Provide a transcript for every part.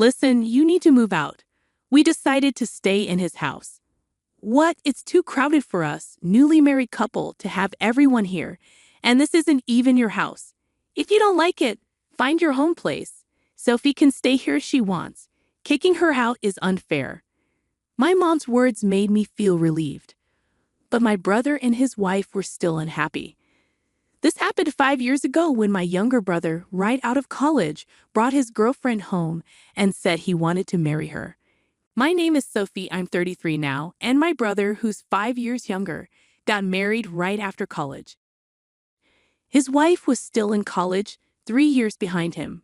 "Listen, you need to move out. We decided to stay in his house." "What? It's too crowded for us, newly married couple, to have everyone here. And this isn't even your house. If you don't like it, find your home place. Sophie can stay here if she wants. Kicking her out is unfair." My mom's words made me feel relieved. But my brother and his wife were still unhappy. This happened 5 years ago when my younger brother, right out of college, brought his girlfriend home and said he wanted to marry her. My name is Sophie, I'm 33 now, and my brother, who's 5 years younger, got married right after college. His wife was still in college, 3 years behind him.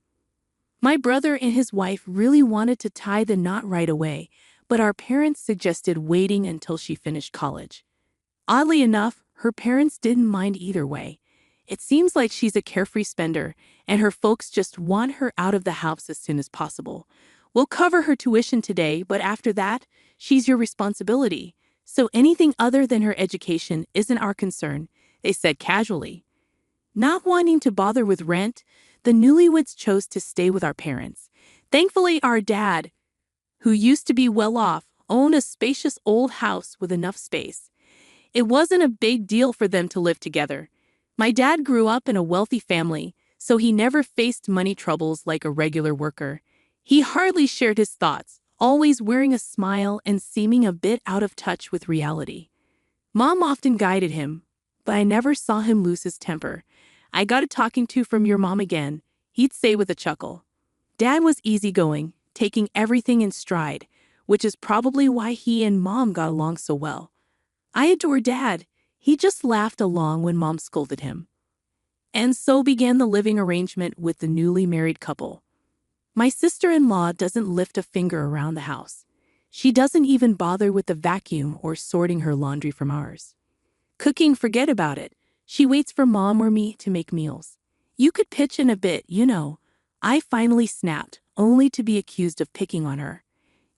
My brother and his wife really wanted to tie the knot right away, but our parents suggested waiting until she finished college. Oddly enough, her parents didn't mind either way. It seems like she's a carefree spender, and her folks just want her out of the house as soon as possible. "We'll cover her tuition today, but after that, she's your responsibility. So anything other than her education isn't our concern," they said casually. Not wanting to bother with rent, the newlyweds chose to stay with our parents. Thankfully, our dad, who used to be well off, owned a spacious old house with enough space. It wasn't a big deal for them to live together. My dad grew up in a wealthy family, so he never faced money troubles like a regular worker. He hardly shared his thoughts, always wearing a smile and seeming a bit out of touch with reality. Mom often guided him, but I never saw him lose his temper. "I got a talking to from your mom again," he'd say with a chuckle. Dad was easygoing, taking everything in stride, which is probably why he and Mom got along so well. I adore Dad. He just laughed along when Mom scolded him. And so began the living arrangement with the newly married couple. My sister-in-law doesn't lift a finger around the house. She doesn't even bother with the vacuum or sorting her laundry from ours. Cooking, forget about it. She waits for Mom or me to make meals. "You could pitch in a bit, you know." I finally snapped, only to be accused of picking on her.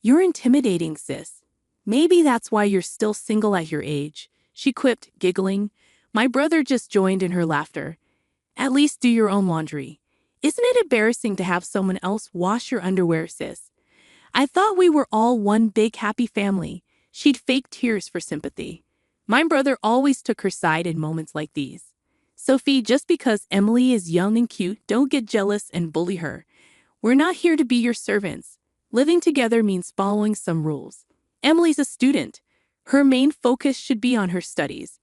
"You're intimidating, sis. Maybe that's why you're still single at your age," she quipped, giggling. My brother just joined in her laughter. "At least do your own laundry. Isn't it embarrassing to have someone else wash your underwear, sis?" I thought we were all one big happy family. She'd fake tears for sympathy. My brother always took her side in moments like these. "Sophie, just because Emily is young and cute, don't get jealous and bully her. We're not here to be your servants. Living together means following some rules. Emily's a student. Her main focus should be on her studies.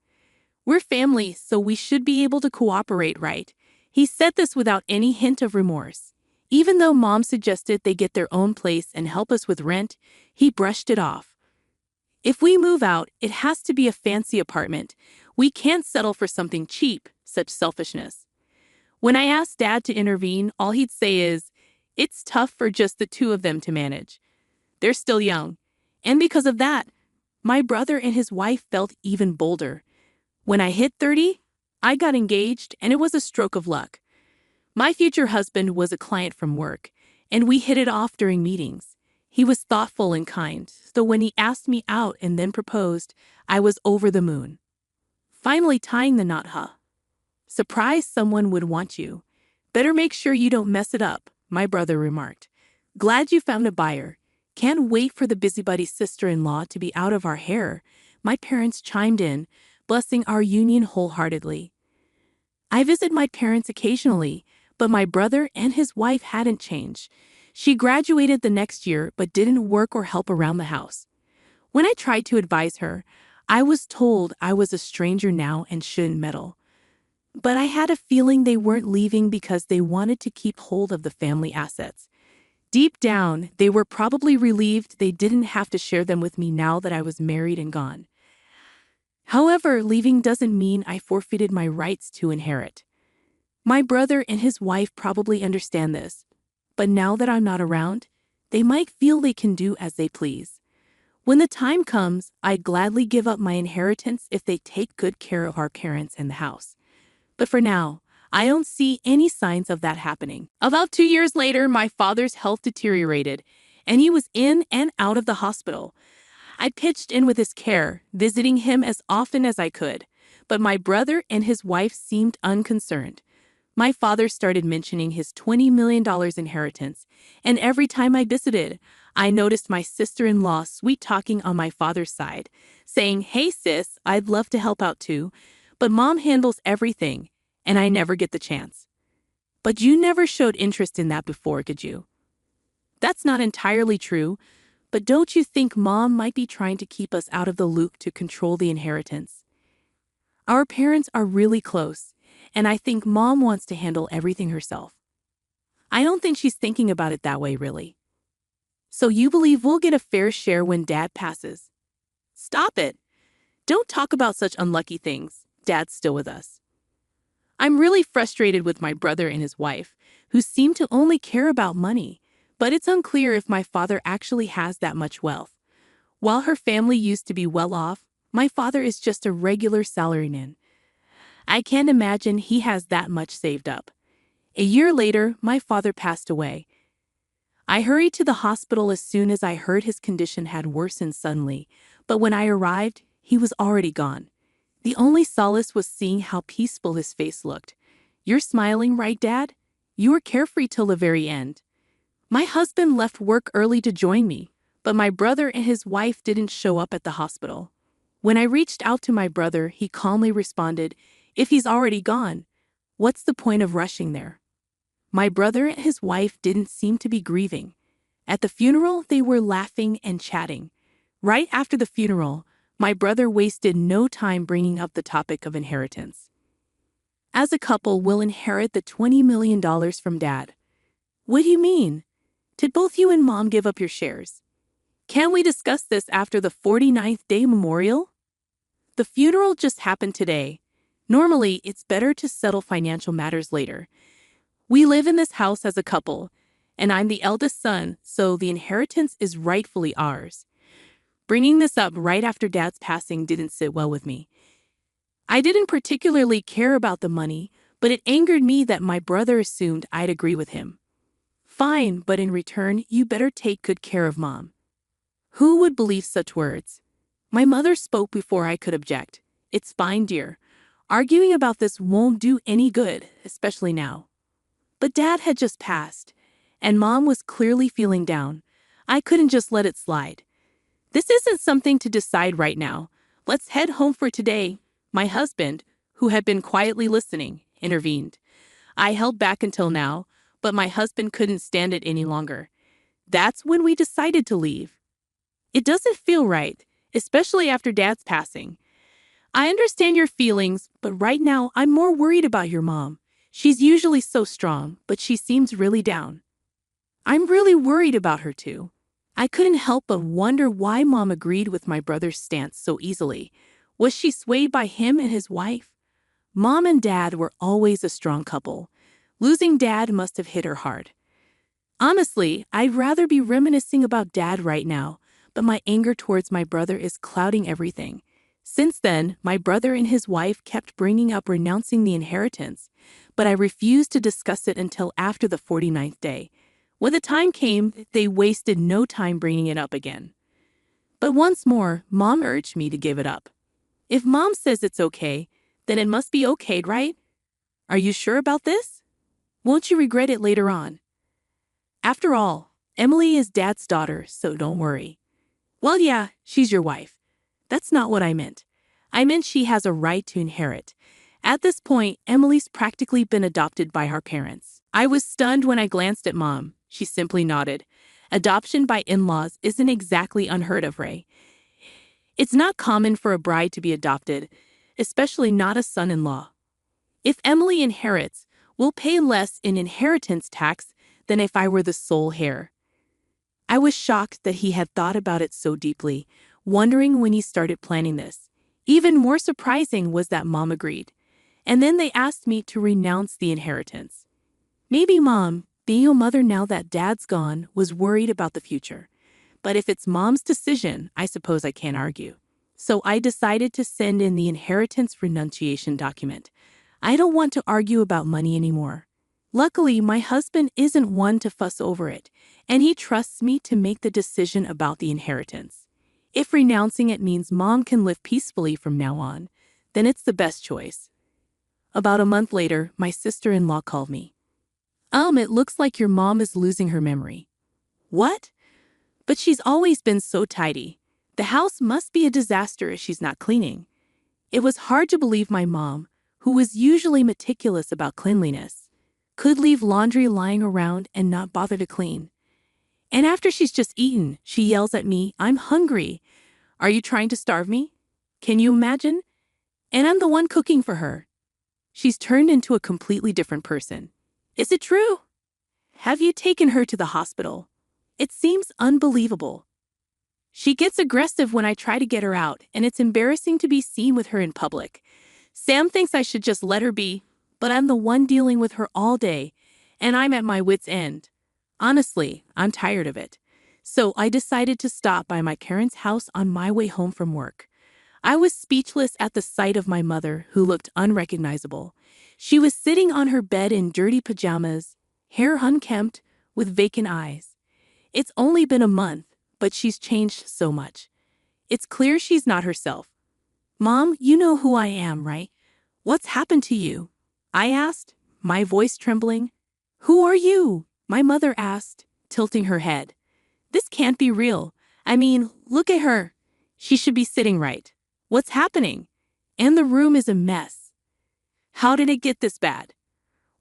We're family, so we should be able to cooperate, right?" He said this without any hint of remorse. Even though Mom suggested they get their own place and help us with rent, he brushed it off. "If we move out, it has to be a fancy apartment. We can't settle for something cheap," such selfishness. When I asked Dad to intervene, all he'd say is, "It's tough for just the two of them to manage. They're still young." And because of that, my brother and his wife felt even bolder. When I hit 30, I got engaged, and it was a stroke of luck. My future husband was a client from work, and we hit it off during meetings. He was thoughtful and kind, so when he asked me out and then proposed, I was over the moon. Finally tying the knot, huh? "Surprised someone would want you. Better make sure you don't mess it up," my brother remarked. "Glad you found a buyer. Can't wait for the busybody sister-in-law to be out of our hair," my parents chimed in, blessing our union wholeheartedly. I visit my parents occasionally, but my brother and his wife hadn't changed. She graduated the next year but didn't work or help around the house. When I tried to advise her, I was told I was a stranger now and shouldn't meddle. But I had a feeling they weren't leaving because they wanted to keep hold of the family assets. Deep down, they were probably relieved they didn't have to share them with me now that I was married and gone. However, leaving doesn't mean I forfeited my rights to inherit. My brother and his wife probably understand this, but now that I'm not around, they might feel they can do as they please. When the time comes, I'd gladly give up my inheritance if they take good care of our parents and the house. But for now, I don't see any signs of that happening. About 2 years later, my father's health deteriorated, and he was in and out of the hospital. I pitched in with his care, visiting him as often as I could, but my brother and his wife seemed unconcerned. My father started mentioning his $20 million inheritance, and every time I visited, I noticed my sister-in-law sweet-talking on my father's side, saying, "Hey sis, I'd love to help out too, but mom handles everything, and I never get the chance." But you never showed interest in that before, did you? That's not entirely true, but don't you think mom might be trying to keep us out of the loop to control the inheritance? Our parents are really close, and I think mom wants to handle everything herself. I don't think she's thinking about it that way, really. So you believe we'll get a fair share when Dad passes? Stop it. Don't talk about such unlucky things. Dad's still with us. I'm really frustrated with my brother and his wife, who seem to only care about money, but it's unclear if my father actually has that much wealth. While her family used to be well off, my father is just a regular salaryman. I can't imagine he has that much saved up. A year later, my father passed away. I hurried to the hospital as soon as I heard his condition had worsened suddenly, but when I arrived, he was already gone. The only solace was seeing how peaceful his face looked. "You're smiling, right, Dad? You were carefree till the very end." My husband left work early to join me, but my brother and his wife didn't show up at the hospital. When I reached out to my brother, he calmly responded, "If he's already gone, what's the point of rushing there?" My brother and his wife didn't seem to be grieving. At the funeral, they were laughing and chatting. Right after the funeral, my brother wasted no time bringing up the topic of inheritance. "As a couple, we'll inherit the $20 million from Dad." "What do you mean? Did both you and Mom give up your shares? Can we discuss this after the 49th day memorial?" "The funeral just happened today. Normally, it's better to settle financial matters later. We live in this house as a couple, and I'm the eldest son, so the inheritance is rightfully ours." Bringing this up right after Dad's passing didn't sit well with me. I didn't particularly care about the money, but it angered me that my brother assumed I'd agree with him. "Fine, but in return, you better take good care of Mom." Who would believe such words? My mother spoke before I could object. "It's fine, dear. Arguing about this won't do any good, especially now." But Dad had just passed, and Mom was clearly feeling down. I couldn't just let it slide. "This isn't something to decide right now. Let's head home for today." My husband, who had been quietly listening, intervened. I held back until now, but my husband couldn't stand it any longer. That's when we decided to leave. "It doesn't feel right, especially after Dad's passing. I understand your feelings, but right now I'm more worried about your mom. She's usually so strong, but she seems really down." "I'm really worried about her too." I couldn't help but wonder why Mom agreed with my brother's stance so easily. Was she swayed by him and his wife? Mom and Dad were always a strong couple. Losing Dad must have hit her hard. Honestly, I'd rather be reminiscing about Dad right now, but my anger towards my brother is clouding everything. Since then, my brother and his wife kept bringing up renouncing the inheritance, but I refused to discuss it until after the 49th day. When the time came, they wasted no time bringing it up again. But once more, Mom urged me to give it up. If Mom says it's okay, then it must be okay, right? Are you sure about this? Won't you regret it later on? After all, Emily is Dad's daughter, so don't worry. Well, yeah, she's your wife. That's not what I meant. I meant she has a right to inherit. At this point, Emily's practically been adopted by her parents. I was stunned when I glanced at Mom. She simply nodded. Adoption by in-laws isn't exactly unheard of, Ray. It's not common for a bride to be adopted, especially not a son-in-law. If Emily inherits, we'll pay less in inheritance tax than if I were the sole heir. I was shocked that he had thought about it so deeply, wondering when he started planning this. Even more surprising was that Mom agreed. And then they asked me to renounce the inheritance. Maybe Mom, being a mother now that Dad's gone, was worried about the future. But if it's Mom's decision, I suppose I can't argue. So I decided to send in the inheritance renunciation document. I don't want to argue about money anymore. Luckily, my husband isn't one to fuss over it, and he trusts me to make the decision about the inheritance. If renouncing it means Mom can live peacefully from now on, then it's the best choice. About a month later, my sister-in-law called me. It looks like your mom is losing her memory. What? But she's always been so tidy. The house must be a disaster if she's not cleaning. It was hard to believe my mom, who was usually meticulous about cleanliness, could leave laundry lying around and not bother to clean. And after she's just eaten, she yells at me, "I'm hungry. Are you trying to starve me?" Can you imagine? And I'm the one cooking for her. She's turned into a completely different person. Is it true? Have you taken her to the hospital? It seems unbelievable. She gets aggressive when I try to get her out, and it's embarrassing to be seen with her in public. Sam thinks I should just let her be, but I'm the one dealing with her all day, and I'm at my wit's end. Honestly, I'm tired of it. So I decided to stop by my parents' house on my way home from work. I was speechless at the sight of my mother, who looked unrecognizable. She was sitting on her bed in dirty pajamas, hair unkempt, with vacant eyes. It's only been a month, but she's changed so much. It's clear she's not herself. "Mom, you know who I am, right? What's happened to you?" I asked, my voice trembling. "Who are you?" my mother asked, tilting her head. "This can't be real. I mean, look at her. She should be sitting right. What's happening? And the room is a mess. How did it get this bad?"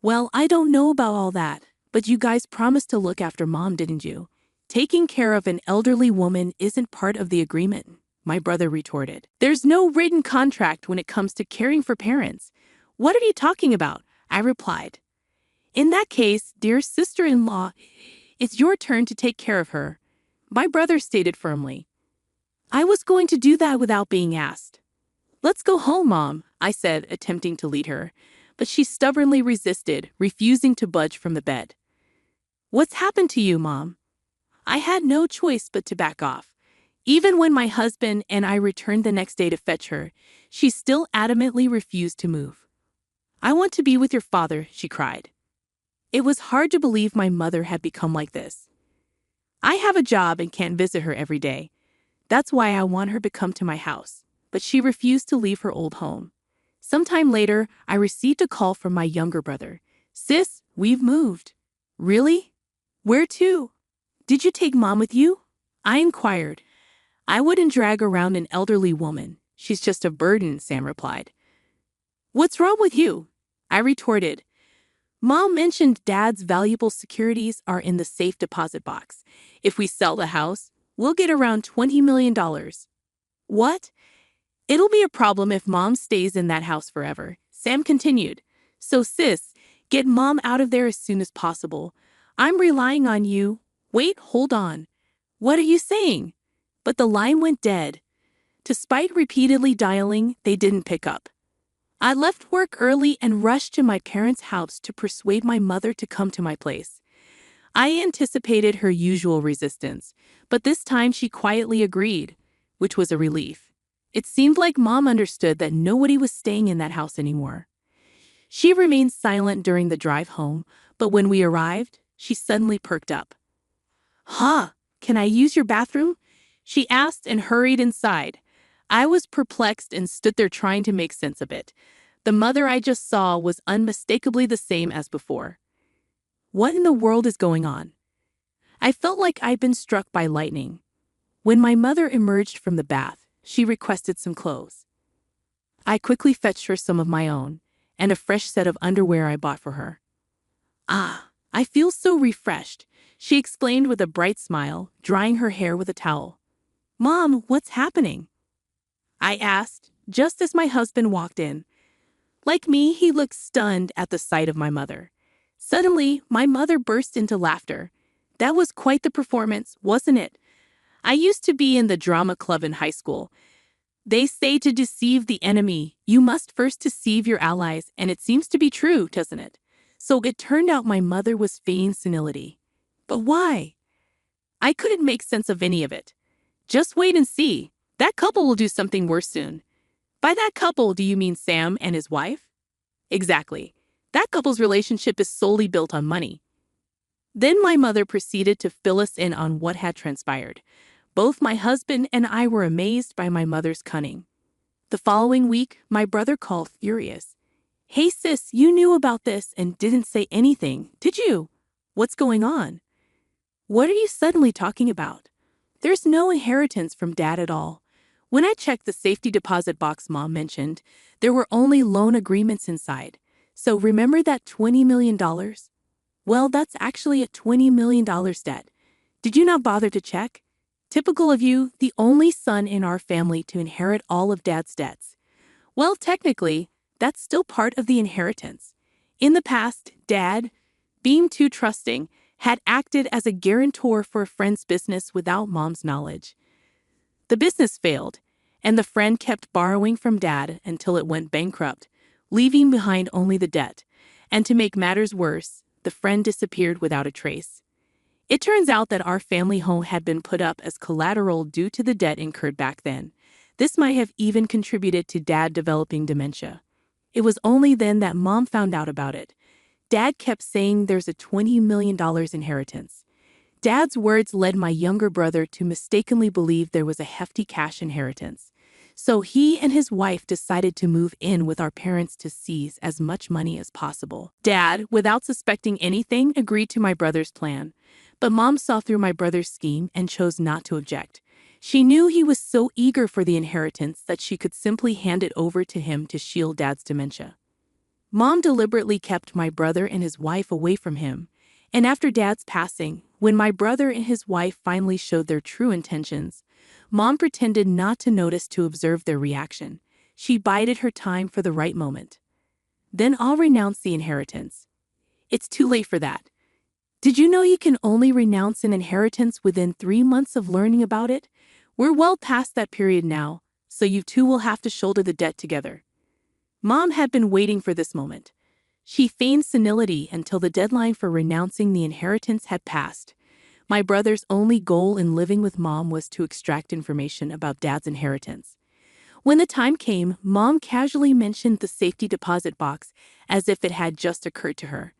"Well, I don't know about all that, but you guys promised to look after Mom, didn't you? Taking care of an elderly woman isn't part of the agreement," my brother retorted. "There's no written contract when it comes to caring for parents. What are you talking about?" I replied. "In that case, dear sister-in-law, it's your turn to take care of her," my brother stated firmly. I was going to do that without being asked. "Let's go home, Mom," I said, attempting to lead her, but she stubbornly resisted, refusing to budge from the bed. "What's happened to you, Mom?" I had no choice but to back off. Even when my husband and I returned the next day to fetch her, she still adamantly refused to move. "I want to be with your father," she cried. It was hard to believe my mother had become like this. "I have a job and can't visit her every day. That's why I want her to come to my house." But she refused to leave her old home. Sometime later, I received a call from my younger brother. "Sis, we've moved." "Really? Where to?" "Did you take Mom with you?" I inquired. "I wouldn't drag around an elderly woman. She's just a burden," Sam replied. "What's wrong with you?" I retorted. "Mom mentioned Dad's valuable securities are in the safe deposit box. If we sell the house, we'll get around $20 million. "What? It'll be a problem if Mom stays in that house forever," Sam continued. "So sis, get Mom out of there as soon as possible. I'm relying on you." "Wait, hold on. What are you saying?" But the line went dead. Despite repeatedly dialing, they didn't pick up. I left work early and rushed to my parents' house to persuade my mother to come to my place. I anticipated her usual resistance, but this time she quietly agreed, which was a relief. It seemed like Mom understood that nobody was staying in that house anymore. She remained silent during the drive home, but when we arrived, she suddenly perked up. "Huh, can I use your bathroom?" she asked and hurried inside. I was perplexed and stood there trying to make sense of it. The mother I just saw was unmistakably the same as before. What in the world is going on? I felt like I'd been struck by lightning. When my mother emerged from the bath, she requested some clothes. I quickly fetched her some of my own, and a fresh set of underwear I bought for her. "Ah, I feel so refreshed," she exclaimed with a bright smile, drying her hair with a towel. "Mom, what's happening?" I asked, just as my husband walked in. Like me, he looked stunned at the sight of my mother. Suddenly, my mother burst into laughter. "That was quite the performance, wasn't it? I used to be in the drama club in high school. They say to deceive the enemy, you must first deceive your allies, and it seems to be true, doesn't it?" So it turned out my mother was feigning senility. But why? I couldn't make sense of any of it. "Just wait and see. That couple will do something worse soon." "By that couple, do you mean Sam and his wife?" "Exactly. That couple's relationship is solely built on money." Then my mother proceeded to fill us in on what had transpired. Both my husband and I were amazed by my mother's cunning. The following week, my brother called furious. Hey sis, you knew about this and didn't say anything, did you? What's going on? What are you suddenly talking about? There's no inheritance from dad at all. When I checked the safety deposit box mom mentioned, there were only loan agreements inside. So remember that $20 million? Well, that's actually a $20 million debt. Did you not bother to check? Typical of you, the only son in our family to inherit all of dad's debts. Well, technically, that's still part of the inheritance. In the past, dad, being too trusting, had acted as a guarantor for a friend's business without mom's knowledge. The business failed, and the friend kept borrowing from dad until it went bankrupt, leaving behind only the debt. And to make matters worse, the friend disappeared without a trace. It turns out that our family home had been put up as collateral due to the debt incurred back then. This might have even contributed to dad developing dementia. It was only then that mom found out about it. Dad kept saying there's a $20 million inheritance. Dad's words led my younger brother to mistakenly believe there was a hefty cash inheritance. So he and his wife decided to move in with our parents to seize as much money as possible. Dad, without suspecting anything, agreed to my brother's plan. But mom saw through my brother's scheme and chose not to object. She knew he was so eager for the inheritance that she could simply hand it over to him to shield dad's dementia. Mom deliberately kept my brother and his wife away from him. And after dad's passing, when my brother and his wife finally showed their true intentions, mom pretended not to notice to observe their reaction. She bided her time for the right moment. Then I'll renounce the inheritance. It's too late for that. Did you know you can only renounce an inheritance within 3 months of learning about it? We're well past that period now, so you two will have to shoulder the debt together. Mom had been waiting for this moment. She feigned senility until the deadline for renouncing the inheritance had passed. My brother's only goal in living with mom was to extract information about dad's inheritance. When the time came, mom casually mentioned the safety deposit box as if it had just occurred to her.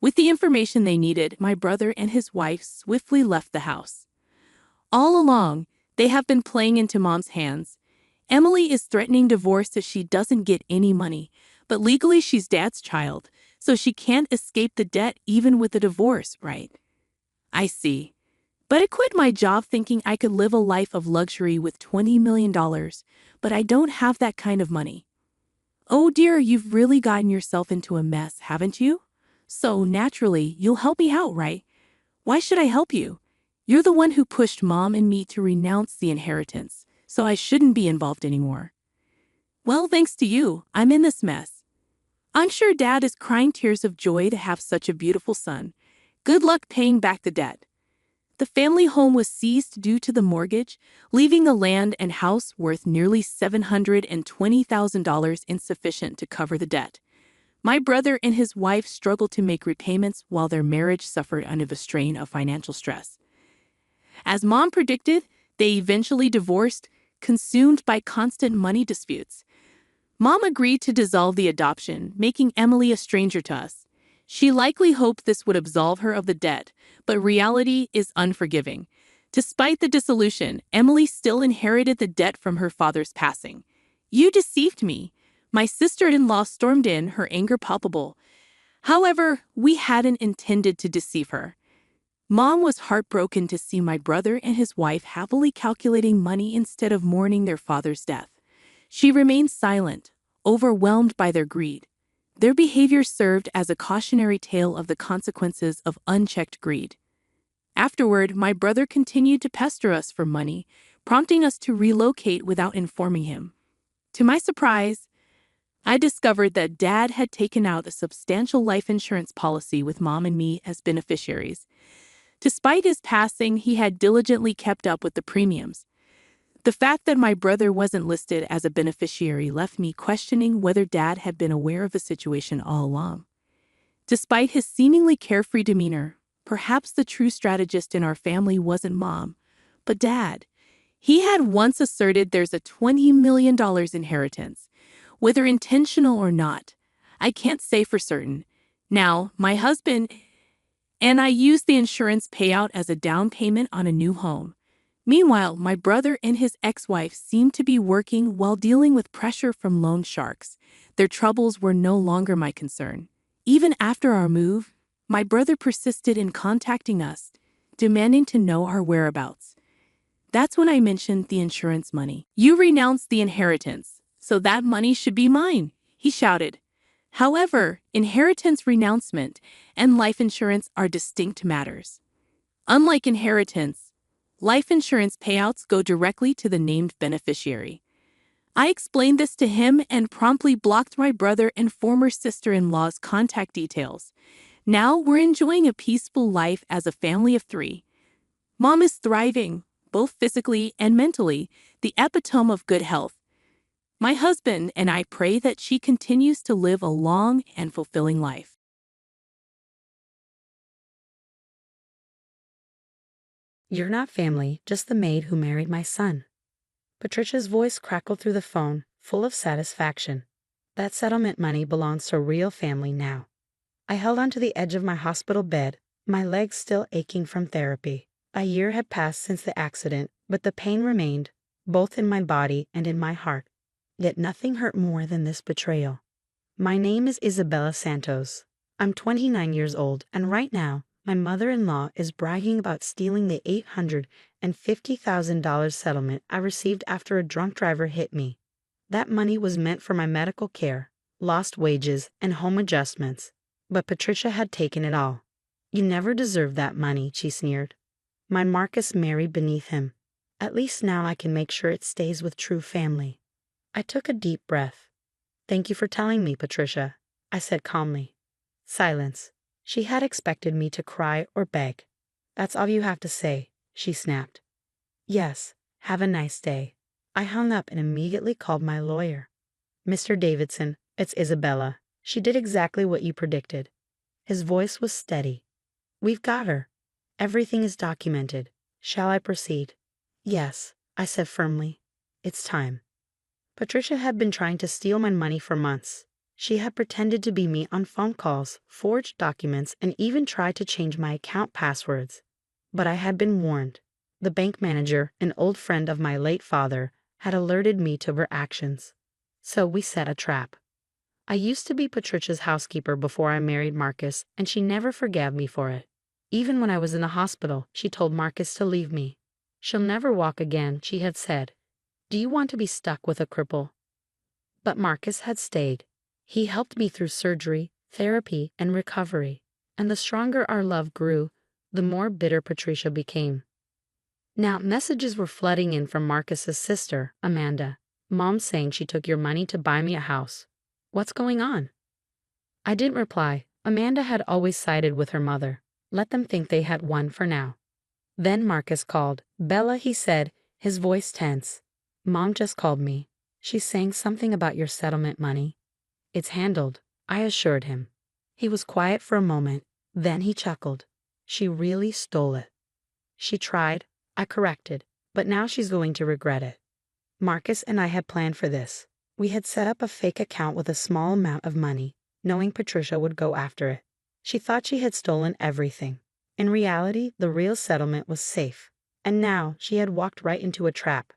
With the information they needed, my brother and his wife swiftly left the house. All along, they have been playing into mom's hands. Emily is threatening divorce if she doesn't get any money, but legally she's dad's child, so she can't escape the debt even with a divorce, right? I see. But I quit my job thinking I could live a life of luxury with $20 million, but I don't have that kind of money. Oh dear, you've really gotten yourself into a mess, haven't you? So, naturally, you'll help me out, right? Why should I help you? You're the one who pushed mom and me to renounce the inheritance, so I shouldn't be involved anymore. Well, thanks to you, I'm in this mess. I'm sure dad is crying tears of joy to have such a beautiful son. Good luck paying back the debt. The family home was seized due to the mortgage, leaving the land and house worth nearly $720,000 insufficient to cover the debt. My brother and his wife struggled to make repayments while their marriage suffered under the strain of financial stress. As mom predicted, they eventually divorced, consumed by constant money disputes. Mom agreed to dissolve the adoption, making Emily a stranger to us. She likely hoped this would absolve her of the debt, but reality is unforgiving. Despite the dissolution, Emily still inherited the debt from her father's passing. You deceived me. My sister-in-law stormed in, her anger palpable. However, we hadn't intended to deceive her. Mom was heartbroken to see my brother and his wife happily calculating money instead of mourning their father's death. She remained silent, overwhelmed by their greed. Their behavior served as a cautionary tale of the consequences of unchecked greed. Afterward, my brother continued to pester us for money, prompting us to relocate without informing him. To my surprise, I discovered that dad had taken out a substantial life insurance policy with mom and me as beneficiaries. Despite his passing, he had diligently kept up with the premiums. The fact that my brother wasn't listed as a beneficiary left me questioning whether dad had been aware of the situation all along. Despite his seemingly carefree demeanor, perhaps the true strategist in our family wasn't mom, but dad. He had once asserted there's a $20 million inheritance. Whether intentional or not, I can't say for certain. Now, my husband and I used the insurance payout as a down payment on a new home. Meanwhile, my brother and his ex-wife seemed to be working while dealing with pressure from loan sharks. Their troubles were no longer my concern. Even after our move, my brother persisted in contacting us, demanding to know our whereabouts. That's when I mentioned the insurance money. "You renounced the inheritance, so that money should be mine," he shouted. However, inheritance renouncement and life insurance are distinct matters. Unlike inheritance, life insurance payouts go directly to the named beneficiary. I explained this to him and promptly blocked my brother and former sister-in-law's contact details. Now we're enjoying a peaceful life as a family of 3. Mom is thriving, both physically and mentally, the epitome of good health. My husband and I pray that she continues to live a long and fulfilling life. "You're not family, just the maid who married my son." Patricia's voice crackled through the phone, full of satisfaction. "That settlement money belongs to a real family now." I held onto the edge of my hospital bed, my legs still aching from therapy. A year had passed since the accident, but the pain remained, both in my body and in my heart. Yet nothing hurt more than this betrayal. My name is Isabella Santos. I'm 29 years old, and right now, my mother-in-law is bragging about stealing the $850,000 settlement I received after a drunk driver hit me. That money was meant for my medical care, lost wages, and home adjustments. But Patricia had taken it all. "You never deserved that money," she sneered. "My Marcus married beneath him. At least now I can make sure it stays with true family." I took a deep breath. "Thank you for telling me, Patricia," I said calmly. Silence. She had expected me to cry or beg. "That's all you have to say," she snapped. "Yes, have a nice day." I hung up and immediately called my lawyer. "Mr. Davidson, it's Isabella. She did exactly what you predicted." His voice was steady. "We've got her. Everything is documented. Shall I proceed?" "Yes," I said firmly. "It's time." Patricia had been trying to steal my money for months. She had pretended to be me on phone calls, forged documents, and even tried to change my account passwords. But I had been warned. The bank manager, an old friend of my late father, had alerted me to her actions. So we set a trap. I used to be Patricia's housekeeper before I married Marcus, and she never forgave me for it. Even when I was in the hospital, she told Marcus to leave me. "She'll never walk again," she had said. "Do you want to be stuck with a cripple?" But Marcus had stayed. He helped me through surgery, therapy, and recovery. And the stronger our love grew, the more bitter Patricia became. Now, messages were flooding in from Marcus's sister, Amanda. "Mom saying she took your money to buy me a house. What's going on?" I didn't reply. Amanda had always sided with her mother. Let them think they had won for now. Then Marcus called. "Bella," he said, his voice tense. "Mom just called me. She's saying something about your settlement money." "It's handled," I assured him. He was quiet for a moment. Then he chuckled. "She really stole it." "She tried," I corrected, "but now she's going to regret it." Marcus and I had planned for this. We had set up a fake account with a small amount of money, knowing Patricia would go after it. She thought she had stolen everything. In reality, the real settlement was safe. And now she had walked right into a trap.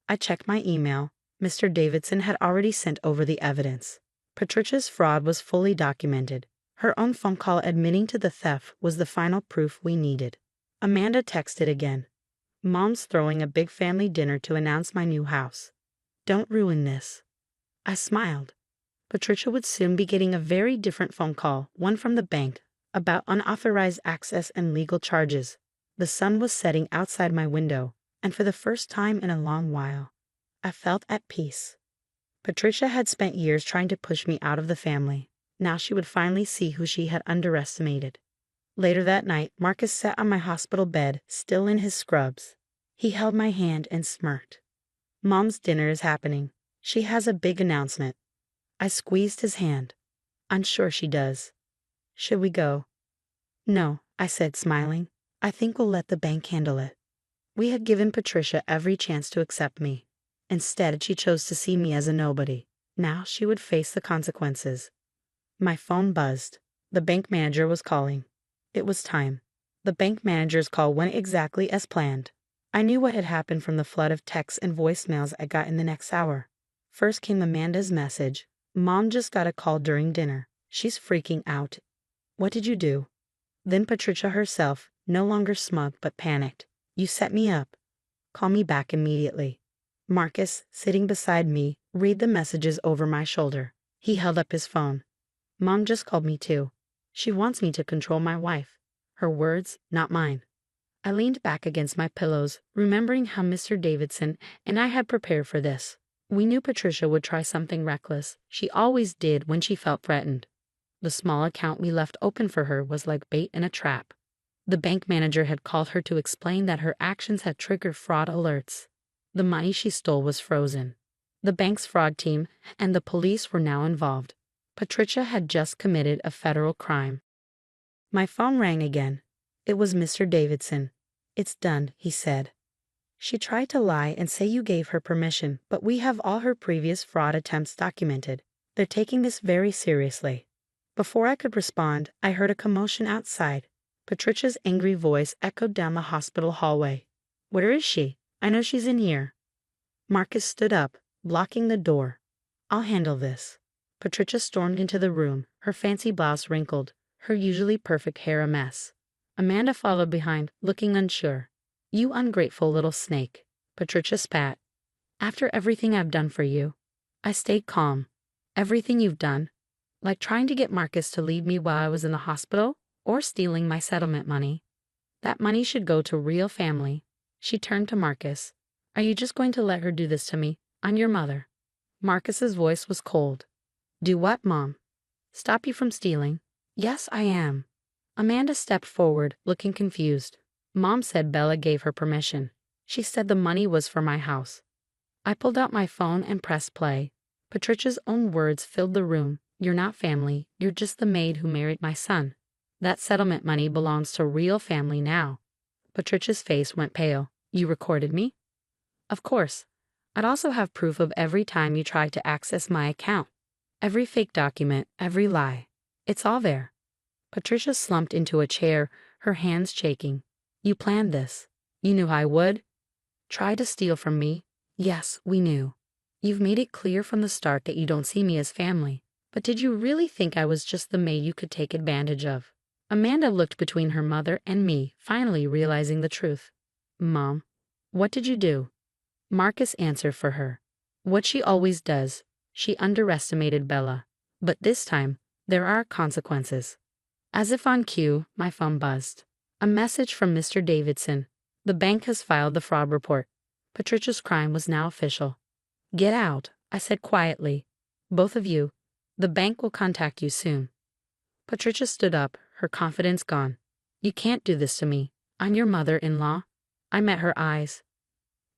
I checked my email. Mr. Davidson had already sent over the evidence. Patricia's fraud was fully documented. Her own phone call admitting to the theft was the final proof we needed. Amanda texted again. "Mom's throwing a big family dinner to announce my new house. Don't ruin this." I smiled. Patricia would soon be getting a very different phone call, one from the bank, about unauthorized access and legal charges. The sun was setting outside my window, and for the first time in a long while, I felt at peace. Patricia had spent years trying to push me out of the family. Now she would finally see who she had underestimated. Later that night, Marcus sat on my hospital bed, still in his scrubs. He held my hand and smirked. "Mom's dinner is happening. She has a big announcement." I squeezed his hand. "I'm sure she does. Should we go?" "No," I said, smiling. "I think we'll let the bank handle it." We had given Patricia every chance to accept me. Instead, she chose to see me as a nobody. Now she would face the consequences. My phone buzzed. The bank manager was calling. It was time. The bank manager's call went exactly as planned. I knew what had happened from the flood of texts and voicemails I got in the next hour. First came Amanda's message. Mom just got a call during dinner. She's freaking out. What did you do? Then Patricia herself, no longer smug but panicked. You set me up. Call me back immediately. Marcus, sitting beside me, read the messages over my shoulder. He held up his phone. Mom just called me too. She wants me to control my wife. Her words, not mine. I leaned back against my pillows, remembering how Mr. Davidson and I had prepared for this. We knew Patricia would try something reckless. She always did when she felt threatened. The small account we left open for her was like bait in a trap. The bank manager had called her to explain that her actions had triggered fraud alerts. The money she stole was frozen. The bank's fraud team and the police were now involved. Patricia had just committed a federal crime. My phone rang again. It was Mr. Davidson. It's done, he said. She tried to lie and say you gave her permission, but we have all her previous fraud attempts documented. They're taking this very seriously. Before I could respond, I heard a commotion outside. Patricia's angry voice echoed down the hospital hallway. Where is she? I know she's in here. Marcus stood up, blocking the door. I'll handle this. Patricia stormed into the room, her fancy blouse wrinkled, her usually perfect hair a mess. Amanda followed behind, looking unsure. You ungrateful little snake. Patricia spat. After everything I've done for you. I stayed calm. Everything you've done. Like trying to get Marcus to leave me while I was in the hospital, or stealing my settlement money. That money should go to real family. She turned to Marcus. Are you just going to let her do this to me? I'm your mother. Marcus's voice was cold. Do what, Mom? Stop you from stealing? Yes, I am. Amanda stepped forward, looking confused. Mom said Bella gave her permission. She said the money was for my house. I pulled out my phone and pressed play. Patricia's own words filled the room. You're not family, you're just the maid who married my son. That settlement money belongs to real family now. Patricia's face went pale. You recorded me? Of course. I'd also have proof of every time you tried to access my account. Every fake document, every lie. It's all there. Patricia slumped into a chair, her hands shaking. You planned this. You knew I would. Try to steal from me. Yes, we knew. You've made it clear from the start that you don't see me as family. But did you really think I was just the maid you could take advantage of? Amanda looked between her mother and me, finally realizing the truth. Mom, what did you do? Marcus answered for her. What she always does. She underestimated Bella. But this time, there are consequences. As if on cue, my phone buzzed. A message from Mr. Davidson. The bank has filed the fraud report. Patricia's crime was now official. Get out, I said quietly. Both of you. The bank will contact you soon. Patricia stood up, her confidence gone. You can't do this to me. I'm your mother-in-law. I met her eyes.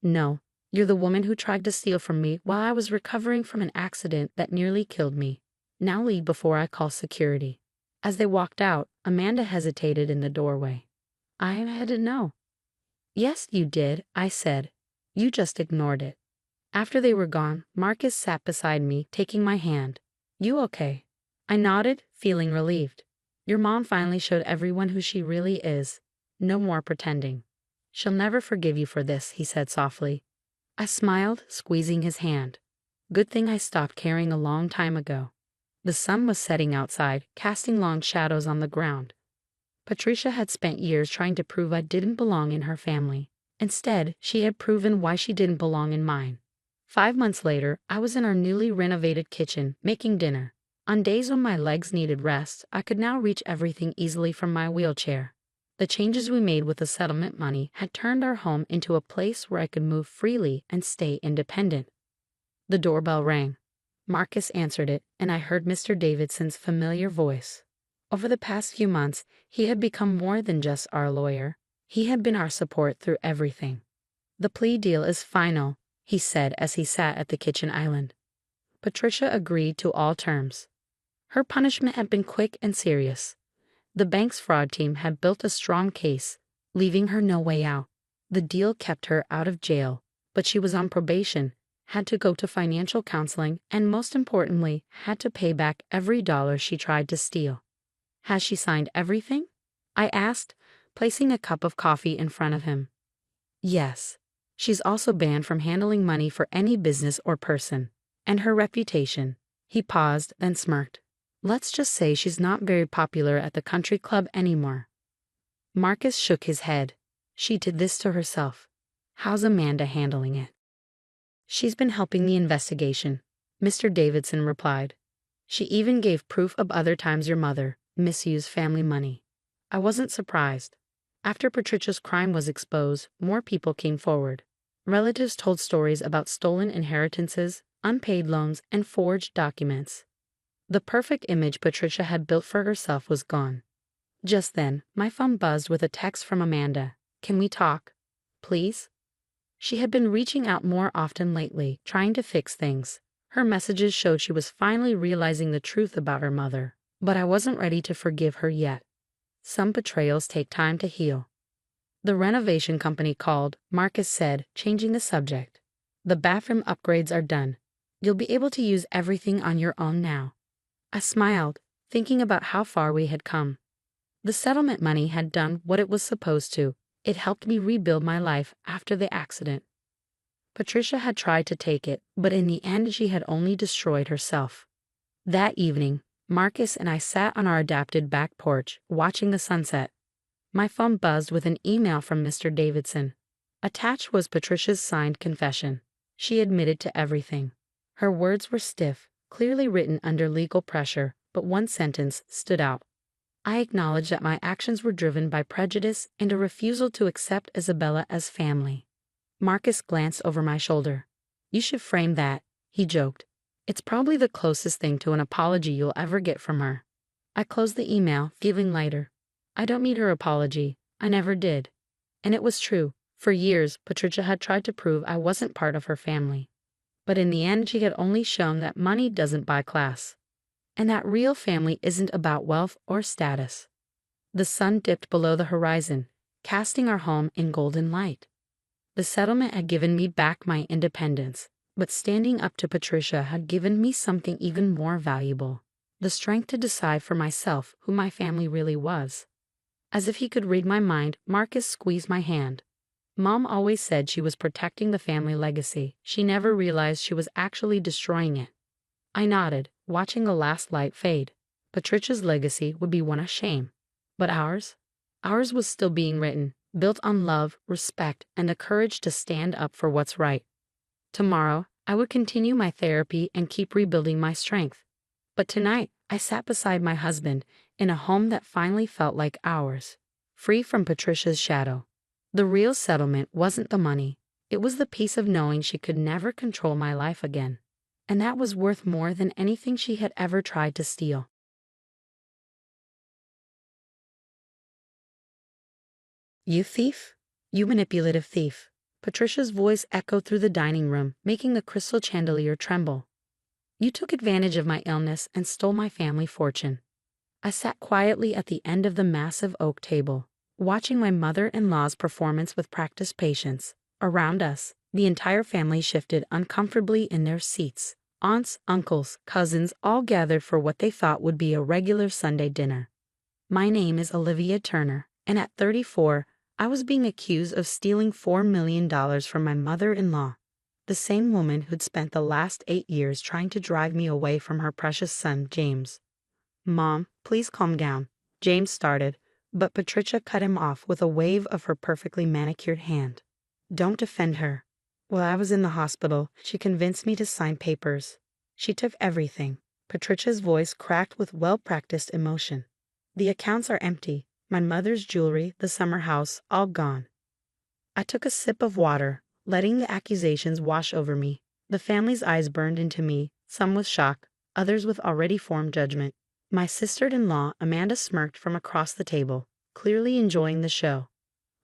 No, you're the woman who tried to steal from me while I was recovering from an accident that nearly killed me. Now leave before I call security. As they walked out, Amanda hesitated in the doorway. I had to know. Yes, you did, I said. You just ignored it. After they were gone, Marcus sat beside me, taking my hand. You okay? I nodded, feeling relieved. Your mom finally showed everyone who she really is. No more pretending. She'll never forgive you for this, he said softly. I smiled, squeezing his hand. Good thing I stopped caring a long time ago. The sun was setting outside, casting long shadows on the ground. Patricia had spent years trying to prove I didn't belong in her family. Instead, she had proven why she didn't belong in mine. 5 months later, I was in our newly renovated kitchen, making dinner. On days when my legs needed rest, I could now reach everything easily from my wheelchair. The changes we made with the settlement money had turned our home into a place where I could move freely and stay independent. The doorbell rang. Marcus answered it, and I heard Mr. Davidson's familiar voice. Over the past few months, he had become more than just our lawyer. He had been our support through everything. The plea deal is final, he said as he sat at the kitchen island. Patricia agreed to all terms. Her punishment had been quick and serious. The bank's fraud team had built a strong case, leaving her no way out. The deal kept her out of jail, but she was on probation, had to go to financial counseling, and most importantly, had to pay back every dollar she tried to steal. Has she signed everything? I asked, placing a cup of coffee in front of him. Yes. She's also banned from handling money for any business or person. And her reputation. He paused, then smirked. Let's just say she's not very popular at the country club anymore. Marcus shook his head. She did this to herself. How's Amanda handling it? She's been helping the investigation, Mr. Davidson replied. She even gave proof of other times your mother misused family money. I wasn't surprised. After Patricia's crime was exposed, more people came forward. Relatives told stories about stolen inheritances, unpaid loans, and forged documents. The perfect image Patricia had built for herself was gone. Just then, my phone buzzed with a text from Amanda. Can we talk? Please? She had been reaching out more often lately, trying to fix things. Her messages showed she was finally realizing the truth about her mother, but I wasn't ready to forgive her yet. Some betrayals take time to heal. The renovation company called, Marcus said, changing the subject. The bathroom upgrades are done. You'll be able to use everything on your own now. I smiled, thinking about how far we had come. The settlement money had done what it was supposed to. It helped me rebuild my life after the accident. Patricia had tried to take it, but in the end she had only destroyed herself. That evening, Marcus and I sat on our adapted back porch, watching the sunset. My phone buzzed with an email from Mr. Davidson. Attached was Patricia's signed confession. She admitted to everything. Her words were stiff, clearly written under legal pressure, but one sentence stood out. I acknowledged that my actions were driven by prejudice and a refusal to accept Isabella as family. Marcus glanced over my shoulder. You should frame that, he joked. It's probably the closest thing to an apology you'll ever get from her. I closed the email, feeling lighter. I don't need her apology. I never did. And it was true. For years, Patricia had tried to prove I wasn't part of her family. But in the end, she had only shown that money doesn't buy class. And that real family isn't about wealth or status. The sun dipped below the horizon, casting our home in golden light. The settlement had given me back my independence, but standing up to Patricia had given me something even more valuable: the strength to decide for myself who my family really was. As if he could read my mind, Marcus squeezed my hand. Mom always said she was protecting the family legacy. She never realized she was actually destroying it. I nodded, watching the last light fade. Patricia's legacy would be one of shame. But ours? Ours was still being written, built on love, respect, and the courage to stand up for what's right. Tomorrow, I would continue my therapy and keep rebuilding my strength. But tonight, I sat beside my husband, in a home that finally felt like ours, free from Patricia's shadow. The real settlement wasn't the money. It was the peace of knowing she could never control my life again. And that was worth more than anything she had ever tried to steal. You thief? You manipulative thief. Patricia's voice echoed through the dining room, making the crystal chandelier tremble. You took advantage of my illness and stole my family fortune. I sat quietly at the end of the massive oak table, watching my mother-in-law's performance with practiced patience. Around us, the entire family shifted uncomfortably in their seats. Aunts, uncles, cousins all gathered for what they thought would be a regular Sunday dinner. My name is Olivia Turner, and at 34, I was being accused of stealing $4 million from my mother-in-law, the same woman who'd spent the last 8 years trying to drive me away from her precious son, James. Mom, please calm down, James started, but Patricia cut him off with a wave of her perfectly manicured hand. Don't defend her. While I was in the hospital, she convinced me to sign papers. She took everything. Patricia's voice cracked with well-practiced emotion. The accounts are empty. My mother's jewelry, the summer house, all gone. I took a sip of water, letting the accusations wash over me. The family's eyes burned into me, some with shock, others with already formed judgment. My sister-in-law, Amanda, smirked from across the table, clearly enjoying the show.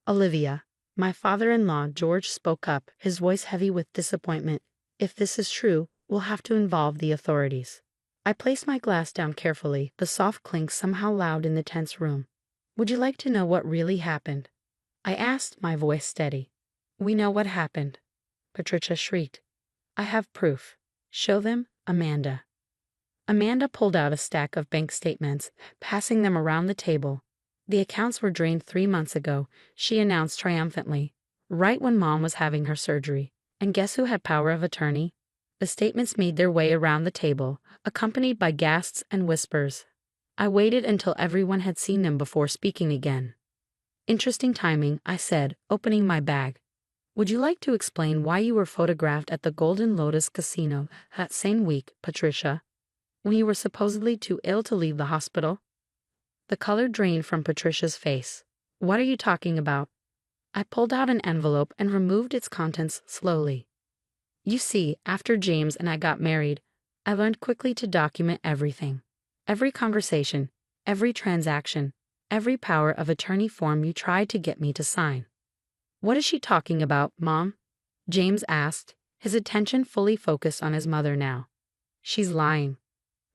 Olivia, my father-in-law, George, spoke up, his voice heavy with disappointment. If this is true, we'll have to involve the authorities. I placed my glass down carefully, the soft clink somehow loud in the tense room. Would you like to know what really happened? I asked, my voice steady. We know what happened. Patricia shrieked. I have proof. Show them, Amanda. Amanda pulled out a stack of bank statements, passing them around the table. The accounts were drained 3 months ago, she announced triumphantly. right when Mom was having her surgery. And guess who had power of attorney? The statements made their way around the table, accompanied by gasps and whispers. I waited until everyone had seen them before speaking again. Interesting timing, I said, opening my bag. Would you like to explain why you were photographed at the Golden Lotus Casino that same week, Patricia, when you were supposedly too ill to leave the hospital? The color drained from Patricia's face. What are you talking about? I pulled out an envelope and removed its contents slowly. You see, after James and I got married, I learned quickly to document everything. Every conversation, every transaction, every power of attorney form you tried to get me to sign. What is she talking about, Mom? James asked, his attention fully focused on his mother now. She's lying,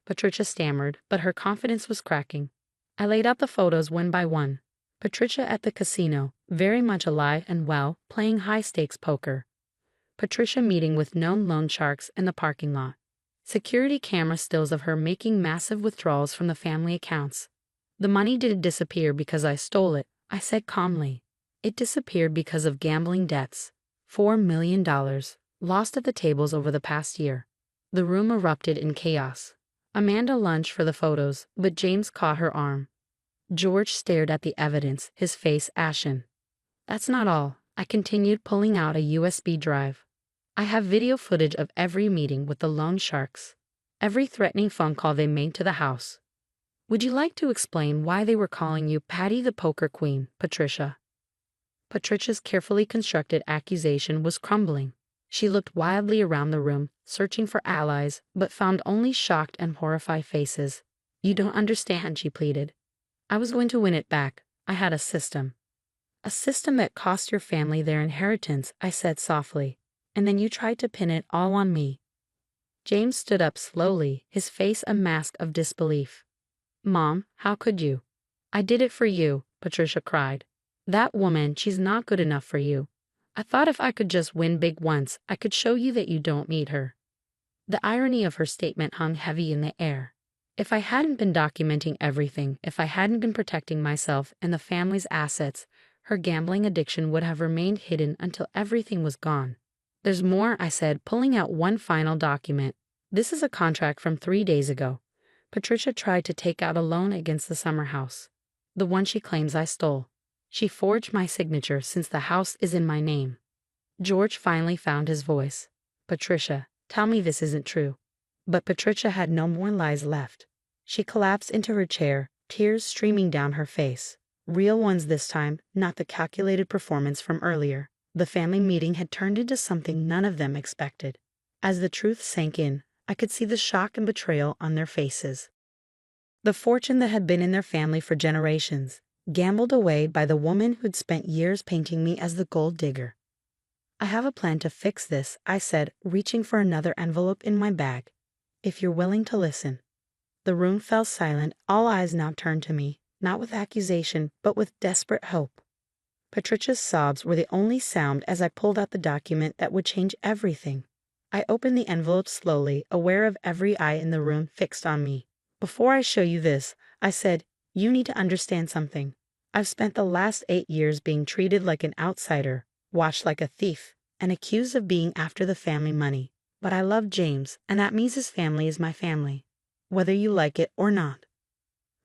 Patricia stammered, but her confidence was cracking. I laid out the photos one by one. Patricia at the casino, very much alive and well, playing high-stakes poker. Patricia meeting with known loan sharks in the parking lot. Security camera stills of her making massive withdrawals from the family accounts. The money didn't disappear because I stole it, I said calmly. It disappeared because of gambling debts. $4 million, lost at the tables over the past year. The room erupted in chaos. Amanda lunged for the photos, but James caught her arm. George stared at the evidence, his face ashen. That's not all, I continued, pulling out a USB drive. I have video footage of every meeting with the loan sharks, every threatening phone call they made to the house. Would you like to explain why they were calling you Patty the Poker Queen, Patricia? Patricia's carefully constructed accusation was crumbling. She looked wildly around the room, searching for allies, but found only shocked and horrified faces. You don't understand, she pleaded. I was going to win it back. I had a system. A system that cost your family their inheritance, I said softly, and then you tried to pin it all on me. James stood up slowly, his face a mask of disbelief. Mom, how could you? I did it for you, Patricia cried. That woman, she's not good enough for you. I thought if I could just win big once, I could show you that you don't need her. The irony of her statement hung heavy in the air. If I hadn't been documenting everything, if I hadn't been protecting myself and the family's assets, her gambling addiction would have remained hidden until everything was gone. There's more, I said, pulling out one final document. This is a contract from 3 days ago. Patricia tried to take out a loan against the summer house, the one she claims I stole. She forged my signature since the house is in my name. George finally found his voice. Patricia, tell me this isn't true. But Patricia had no more lies left. She collapsed into her chair, tears streaming down her face. Real ones this time, not the calculated performance from earlier. The family meeting had turned into something none of them expected. As the truth sank in, I could see the shock and betrayal on their faces. The fortune that had been in their family for generations, gambled away by the woman who'd spent years painting me as the gold digger. I have a plan to fix this, I said, reaching for another envelope in my bag. If you're willing to listen. The room fell silent, all eyes now turned to me, not with accusation, but with desperate hope. Patricia's sobs were the only sound as I pulled out the document that would change everything. I opened the envelope slowly, aware of every eye in the room fixed on me. Before I show you this, I said, you need to understand something. I've spent the last 8 years being treated like an outsider, watched like a thief, and accused of being after the family money. But I love James, and that means his family is my family, whether you like it or not.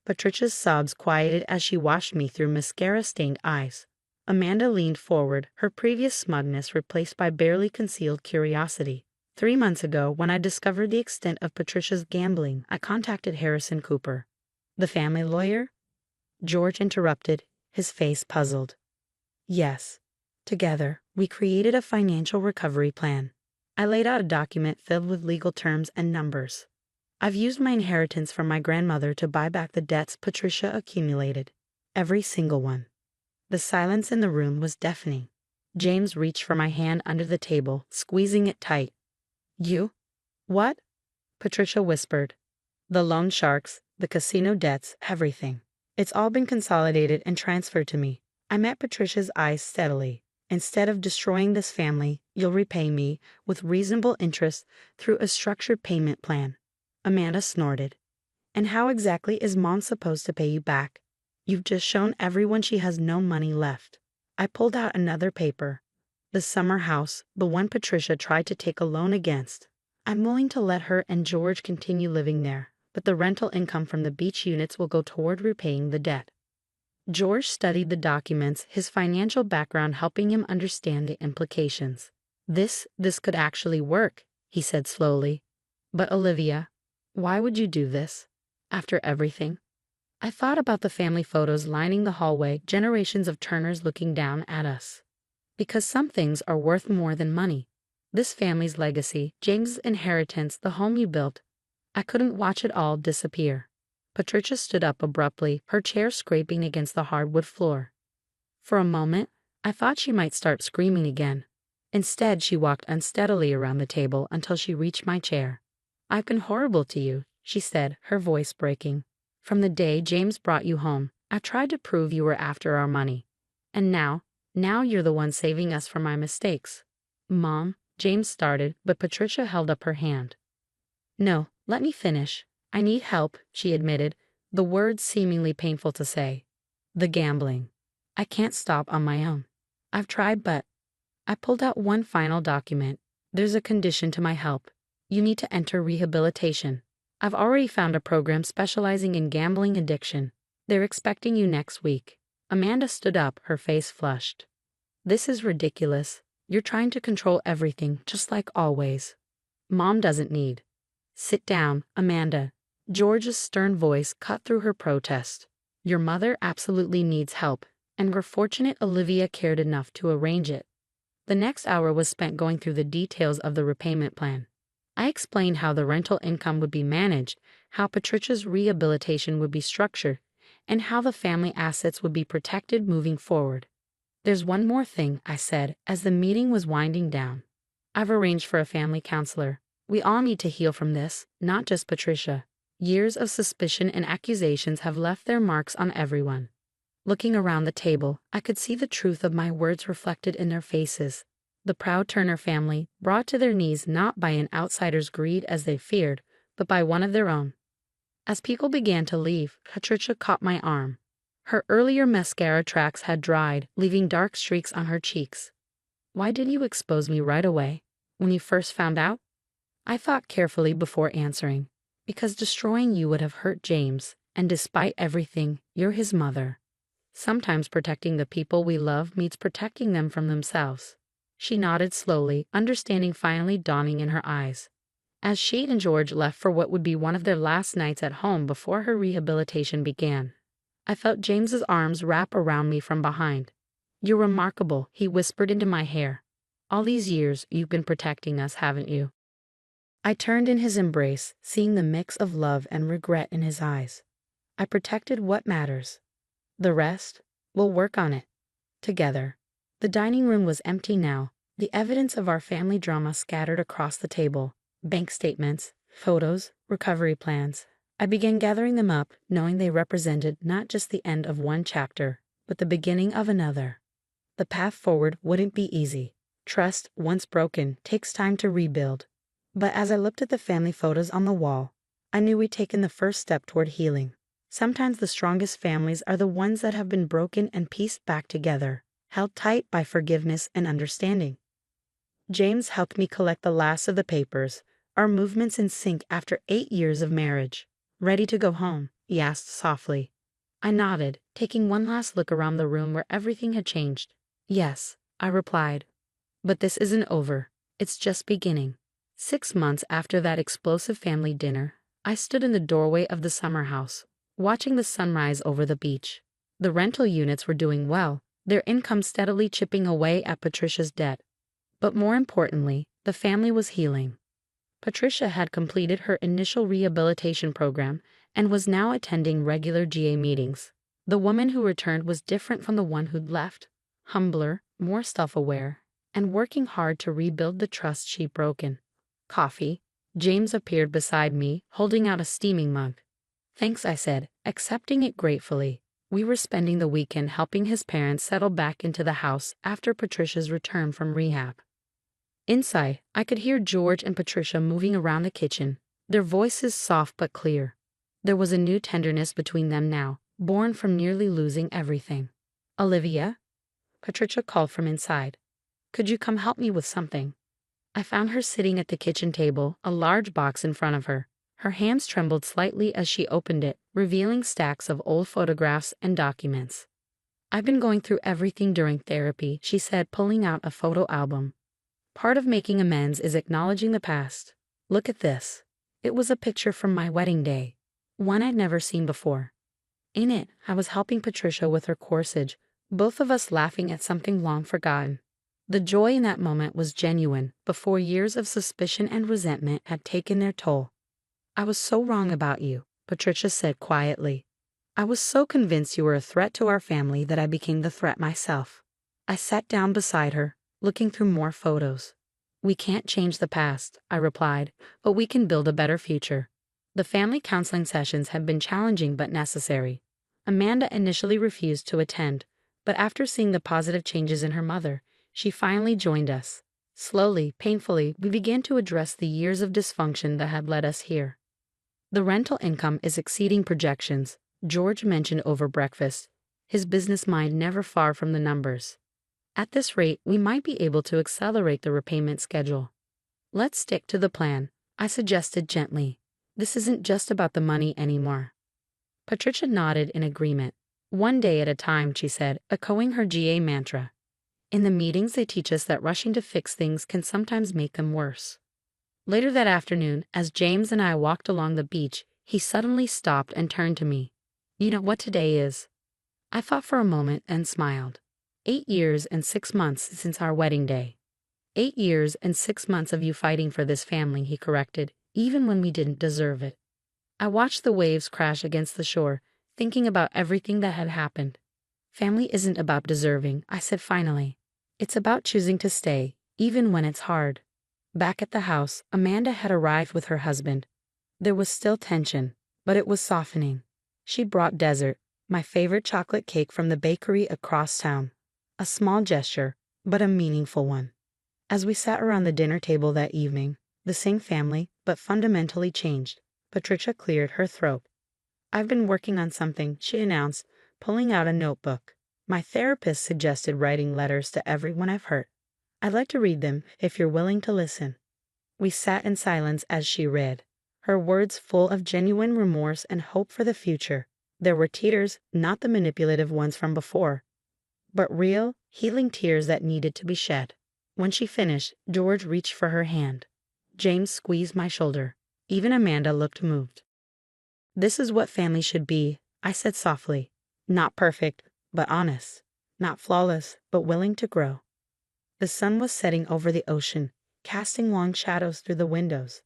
Patricia's sobs quieted as she watched me through mascara-stained eyes. Amanda leaned forward, her previous smugness replaced by barely concealed curiosity. 3 months ago, when I discovered the extent of Patricia's gambling, I contacted Harrison Cooper. The family lawyer? George interrupted, his face puzzled. Yes. Together, we created a financial recovery plan. I laid out a document filled with legal terms and numbers. I've used my inheritance from my grandmother to buy back the debts Patricia accumulated. Every single one. The silence in the room was deafening. James reached for my hand under the table, squeezing it tight. You? What? Patricia whispered. The loan sharks, the casino debts, everything. It's all been consolidated and transferred to me. I met Patricia's eyes steadily. Instead of destroying this family, you'll repay me, with reasonable interest, through a structured payment plan. Amanda snorted. And how exactly is Mom supposed to pay you back? You've just shown everyone she has no money left. I pulled out another paper, The summer house, the one Patricia tried to take a loan against. I'm willing to let her and George continue living there, but the rental income from the beach units will go toward repaying the debt. George studied the documents, his financial background helping him understand the implications. This could actually work, he said slowly. But Olivia, why would you do this? After everything? I thought about the family photos lining the hallway, generations of Turners looking down at us. Because some things are worth more than money. This family's legacy, James's inheritance, the home you built. I couldn't watch it all disappear. Patricia stood up abruptly, her chair scraping against the hardwood floor. For a moment, I thought she might start screaming again. Instead, she walked unsteadily around the table until she reached my chair. I've been horrible to you, she said, her voice breaking. From the day James brought you home, I tried to prove you were after our money. And now you're the one saving us from my mistakes. Mom, James started, but Patricia held up her hand. No, let me finish. I need help, she admitted, the words seemingly painful to say. The gambling. I can't stop on my own. I've tried, but I pulled out one final document. There's a condition to my help. You need to enter rehabilitation. I've already found a program specializing in gambling addiction. They're expecting you next week. Amanda stood up, her face flushed. This is ridiculous. You're trying to control everything, just like always. Mom doesn't need. Sit down, Amanda. George's stern voice cut through her protest. Your mother absolutely needs help, and we're fortunate Olivia cared enough to arrange it. The next hour was spent going through the details of the repayment plan. I explained how the rental income would be managed, how Patricia's rehabilitation would be structured, and how the family assets would be protected moving forward. There's one more thing, I said, as the meeting was winding down. I've arranged for a family counselor. We all need to heal from this, not just Patricia. Years of suspicion and accusations have left their marks on everyone. Looking around the table, I could see the truth of my words reflected in their faces. The proud Turner family, brought to their knees not by an outsider's greed as they feared, but by one of their own. As people began to leave, Patricia caught my arm. Her earlier mascara tracks had dried, leaving dark streaks on her cheeks. Why didn't you expose me right away, when you first found out? I thought carefully before answering. Because destroying you would have hurt James, and despite everything, you're his mother. Sometimes protecting the people we love means protecting them from themselves. She nodded slowly, understanding finally dawning in her eyes. As she and George left for what would be one of their last nights at home before her rehabilitation began, I felt James's arms wrap around me from behind. You're remarkable, he whispered into my hair. All these years you've been protecting us, haven't you? I turned in his embrace, seeing the mix of love and regret in his eyes. I protected what matters. The rest, we'll work on it. Together. The dining room was empty now, the evidence of our family drama scattered across the table. Bank statements, photos, recovery plans. I began gathering them up, knowing they represented not just the end of one chapter, but the beginning of another. The path forward wouldn't be easy. Trust, once broken, takes time to rebuild. But as I looked at the family photos on the wall, I knew we'd taken the first step toward healing. Sometimes the strongest families are the ones that have been broken and pieced back together, held tight by forgiveness and understanding. James helped me collect the last of the papers, our movements in sync after 8 years of marriage. Ready to go home? He asked softly. I nodded, taking one last look around the room where everything had changed. Yes, I replied. But this isn't over. It's just beginning. 6 months after that explosive family dinner, I stood in the doorway of the summer house, watching the sunrise over the beach. The rental units were doing well, their income steadily chipping away at Patricia's debt. But more importantly, the family was healing. Patricia had completed her initial rehabilitation program and was now attending regular GA meetings. The woman who returned was different from the one who'd left, humbler, more self-aware, and working hard to rebuild the trust she'd broken. Coffee. James appeared beside me, holding out a steaming mug. Thanks, I said, accepting it gratefully. We were spending the weekend helping his parents settle back into the house after Patricia's return from rehab. Inside, I could hear George and Patricia moving around the kitchen, their voices soft but clear. There was a new tenderness between them now, born from nearly losing everything. Olivia? Patricia called from inside. Could you come help me with something? I found her sitting at the kitchen table, a large box in front of her. Her hands trembled slightly as she opened it, revealing stacks of old photographs and documents. I've been going through everything during therapy, she said, pulling out a photo album. Part of making amends is acknowledging the past. Look at this. It was a picture from my wedding day, one I'd never seen before. In it, I was helping Patricia with her corsage, both of us laughing at something long forgotten. The joy in that moment was genuine, before years of suspicion and resentment had taken their toll. I was so wrong about you, Patricia said quietly. I was so convinced you were a threat to our family that I became the threat myself. I sat down beside her, looking through more photos. We can't change the past, I replied, but we can build a better future. The family counseling sessions had been challenging but necessary. Amanda initially refused to attend, but after seeing the positive changes in her mother, she finally joined us. Slowly, painfully, we began to address the years of dysfunction that had led us here. The rental income is exceeding projections, George mentioned over breakfast, his business mind never far from the numbers. At this rate, we might be able to accelerate the repayment schedule. Let's stick to the plan, I suggested gently. This isn't just about the money anymore. Patricia nodded in agreement. One day at a time, she said, echoing her GA mantra. In the meetings, they teach us that rushing to fix things can sometimes make them worse. Later that afternoon, as James and I walked along the beach, he suddenly stopped and turned to me. You know what today is? I thought for a moment and smiled. 8 years and 6 months since our wedding day. 8 years and 6 months of you fighting for this family, he corrected, even when we didn't deserve it. I watched the waves crash against the shore, thinking about everything that had happened. Family isn't about deserving, I said finally. It's about choosing to stay, even when it's hard. Back at the house, Amanda had arrived with her husband. There was still tension, but it was softening. She brought dessert, my favorite chocolate cake from the bakery across town. A small gesture, but a meaningful one. As we sat around the dinner table that evening, the same family, but fundamentally changed. Patricia cleared her throat. I've been working on something, she announced, pulling out a notebook. My therapist suggested writing letters to everyone I've hurt. I'd like to read them if you're willing to listen. We sat in silence as she read, her words full of genuine remorse and hope for the future. There were tears, not the manipulative ones from before, but real, healing tears that needed to be shed. When she finished, George reached for her hand. James squeezed my shoulder. Even Amanda looked moved. This is what family should be, I said softly. Not perfect, but honest. Not flawless, but willing to grow. The sun was setting over the ocean, casting long shadows through the windows.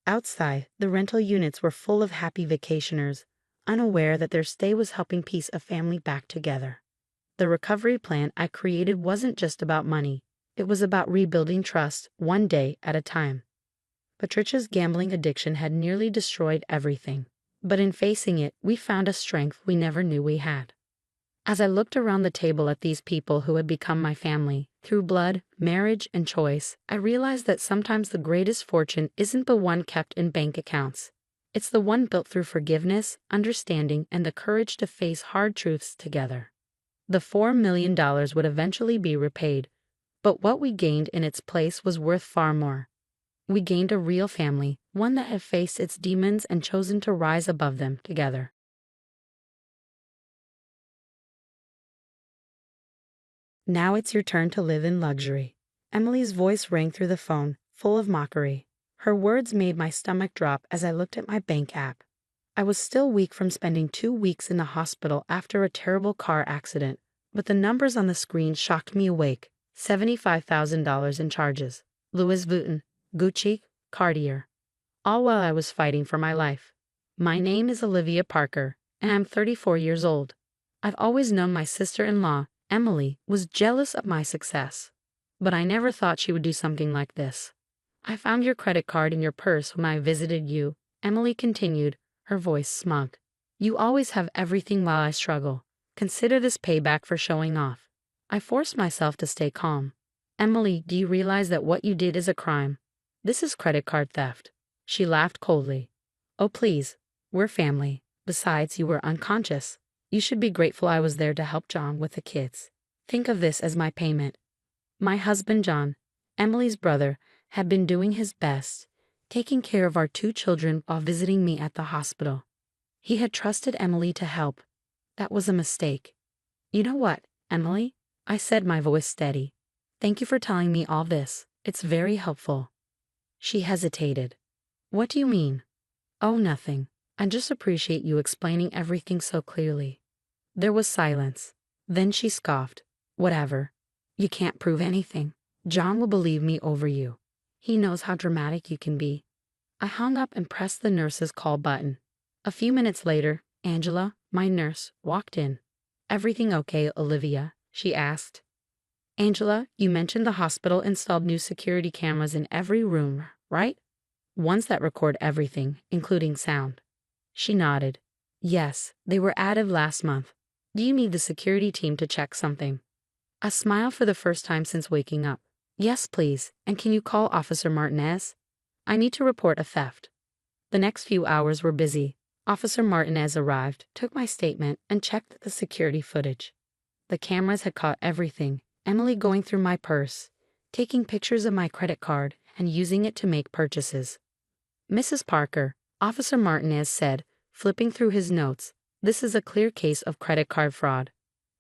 Outside, the rental units were full of happy vacationers, unaware that their stay was helping piece a family back together. The recovery plan I created wasn't just about money. It was about rebuilding trust, one day at a time. Patricia's gambling addiction had nearly destroyed everything, but in facing it, we found a strength we never knew we had. As I looked around the table at these people who had become my family, through blood, marriage, and choice, I realized that sometimes the greatest fortune isn't the one kept in bank accounts. It's the one built through forgiveness, understanding, and the courage to face hard truths together. The $4 million would eventually be repaid, but what we gained in its place was worth far more. We gained a real family, one that had faced its demons and chosen to rise above them together. Now it's your turn to live in luxury. Emily's voice rang through the phone, full of mockery. Her words made my stomach drop as I looked at my bank app. I was still weak from spending 2 weeks in the hospital after a terrible car accident, but the numbers on the screen shocked me awake. $75,000 in charges. Louis Vuitton, Gucci, Cartier. All while I was fighting for my life. My name is Olivia Parker, and I'm 34 years old. I've always known my sister-in-law, Emily, was jealous of my success. But I never thought she would do something like this. I found your credit card in your purse when I visited you, Emily continued, her voice smug. You always have everything while I struggle. Consider this payback for showing off. I forced myself to stay calm. Emily, do you realize that what you did is a crime? This is credit card theft. She laughed coldly. Oh please, we're family. Besides, you were unconscious. You should be grateful I was there to help John with the kids. Think of this as my payment. My husband John, Emily's brother, had been doing his best, taking care of our 2 children while visiting me at the hospital. He had trusted Emily to help. That was a mistake. You know what, Emily? I said, my voice steady. Thank you for telling me all this. It's very helpful. She hesitated. What do you mean? Oh, nothing. I just appreciate you explaining everything so clearly. There was silence. Then she scoffed. Whatever. You can't prove anything. John will believe me over you. He knows how dramatic you can be. I hung up and pressed the nurse's call button. A few minutes later, Angela, my nurse, walked in. Everything okay, Olivia? She asked. Angela, you mentioned the hospital installed new security cameras in every room, right? Ones that record everything, including sound. She nodded. Yes, they were added last month. Do you need the security team to check something? A smile for the first time since waking up. Yes, please, and can you call Officer Martinez? I need to report a theft. The next few hours were busy. Officer Martinez arrived, took my statement, and checked the security footage. The cameras had caught everything. Emily going through my purse, taking pictures of my credit card, and using it to make purchases. Mrs. Parker, Officer Martinez said, flipping through his notes, this is a clear case of credit card fraud.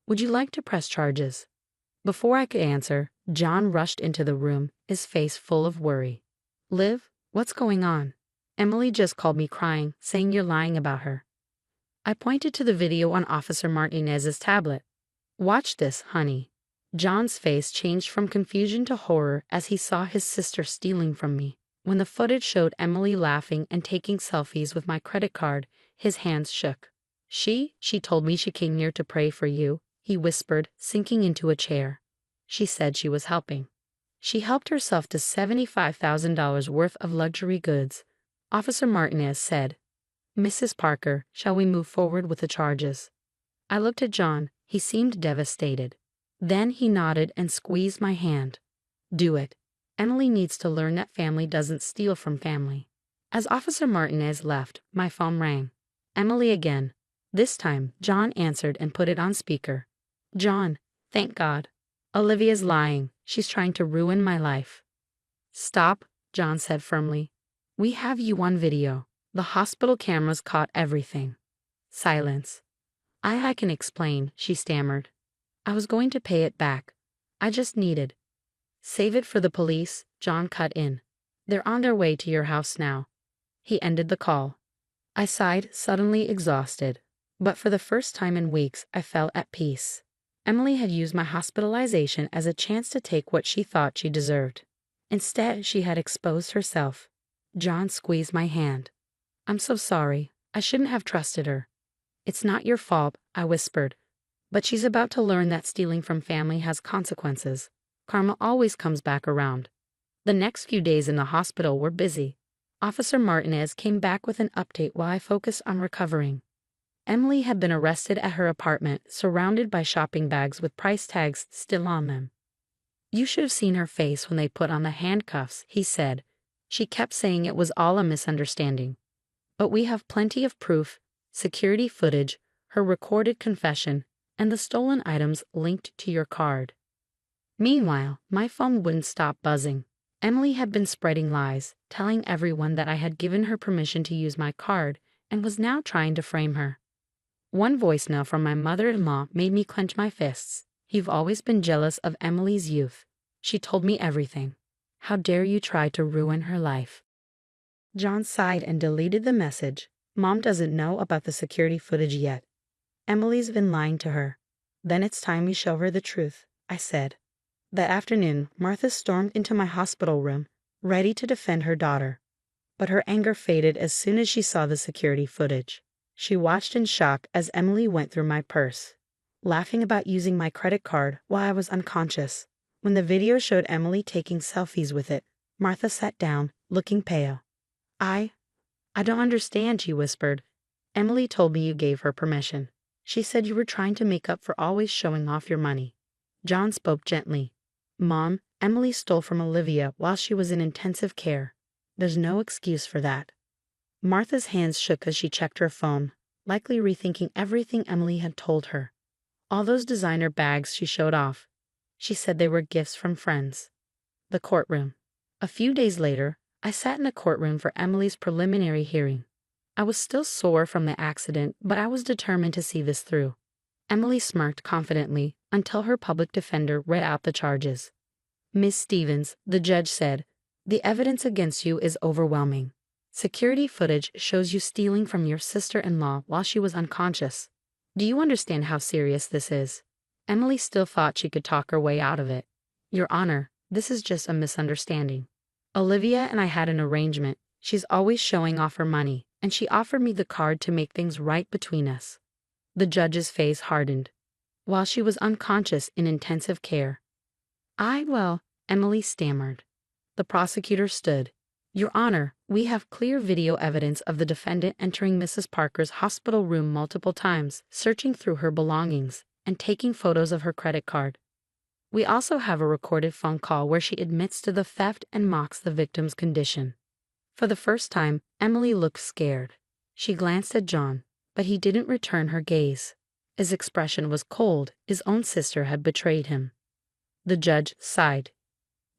Would you like to press charges? Before I could answer, John rushed into the room, his face full of worry. Liv, what's going on? Emily just called me crying, saying you're lying about her. I pointed to the video on Officer Martinez's tablet. Watch this, honey. John's face changed from confusion to horror as he saw his sister stealing from me. When the footage showed Emily laughing and taking selfies with my credit card, his hands shook. She told me she came here to pray for you, he whispered, sinking into a chair. She said she was helping. She helped herself to $75,000 worth of luxury goods. Officer Martinez said, Mrs. Parker, shall we move forward with the charges? I looked at John. He seemed devastated. Then he nodded and squeezed my hand. Do it. Emily needs to learn that family doesn't steal from family. As Officer Martinez left, my phone rang. Emily again. This time, John answered and put it on speaker. John, thank God. Olivia's lying. She's trying to ruin my life. Stop, John said firmly. We have you on video. The hospital cameras caught everything. Silence. I can explain, she stammered. I was going to pay it back. I just needed. Save it for the police, John cut in. They're on their way to your house now. He ended the call. I sighed, suddenly exhausted. But for the first time in weeks, I felt at peace. Emily had used my hospitalization as a chance to take what she thought she deserved. Instead, she had exposed herself. John squeezed my hand. I'm so sorry. I shouldn't have trusted her. It's not your fault, I whispered. But she's about to learn that stealing from family has consequences. Karma always comes back around. The next few days in the hospital were busy. Officer Martinez came back with an update while I focused on recovering. Emily had been arrested at her apartment, surrounded by shopping bags with price tags still on them. You should have seen her face when they put on the handcuffs, he said. She kept saying it was all a misunderstanding. But we have plenty of proof, security footage, her recorded confession, and the stolen items linked to your card. Meanwhile, my phone wouldn't stop buzzing. Emily had been spreading lies, telling everyone that I had given her permission to use my card and was now trying to frame her. One voicemail from my mother-in-law made me clench my fists. You've always been jealous of Emily's youth. She told me everything. How dare you try to ruin her life? John sighed and deleted the message. Mom doesn't know about the security footage yet. Emily's been lying to her. Then it's time we show her the truth, I said. That afternoon, Martha stormed into my hospital room, ready to defend her daughter. But her anger faded as soon as she saw the security footage. She watched in shock as Emily went through my purse, laughing about using my credit card while I was unconscious. When the video showed Emily taking selfies with it, Martha sat down, looking pale. I don't understand, she whispered. Emily told me you gave her permission. She said you were trying to make up for always showing off your money. John spoke gently. Mom, Emily stole from Olivia while she was in intensive care. There's no excuse for that. Martha's hands shook as she checked her phone, likely rethinking everything Emily had told her. All those designer bags she showed off. She said they were gifts from friends. The courtroom. A few days later, I sat in the courtroom for Emily's preliminary hearing. I was still sore from the accident, but I was determined to see this through. Emily smirked confidently until her public defender read out the charges. "Miss Stevens," the judge said, "the evidence against you is overwhelming. Security footage shows you stealing from your sister-in-law while she was unconscious. Do you understand how serious this is?" Emily still thought she could talk her way out of it. "Your Honor, this is just a misunderstanding. Olivia and I had an arrangement. She's always showing off her money, and she offered me the card to make things right between us." The judge's face hardened. "While she was unconscious in intensive care." Well, Emily stammered. The prosecutor stood. "Your Honor, we have clear video evidence of the defendant entering Mrs. Parker's hospital room multiple times, searching through her belongings, and taking photos of her credit card. We also have a recorded phone call where she admits to the theft and mocks the victim's condition." For the first time, Emily looked scared. She glanced at John, but he didn't return her gaze. His expression was cold. His own sister had betrayed him. The judge sighed.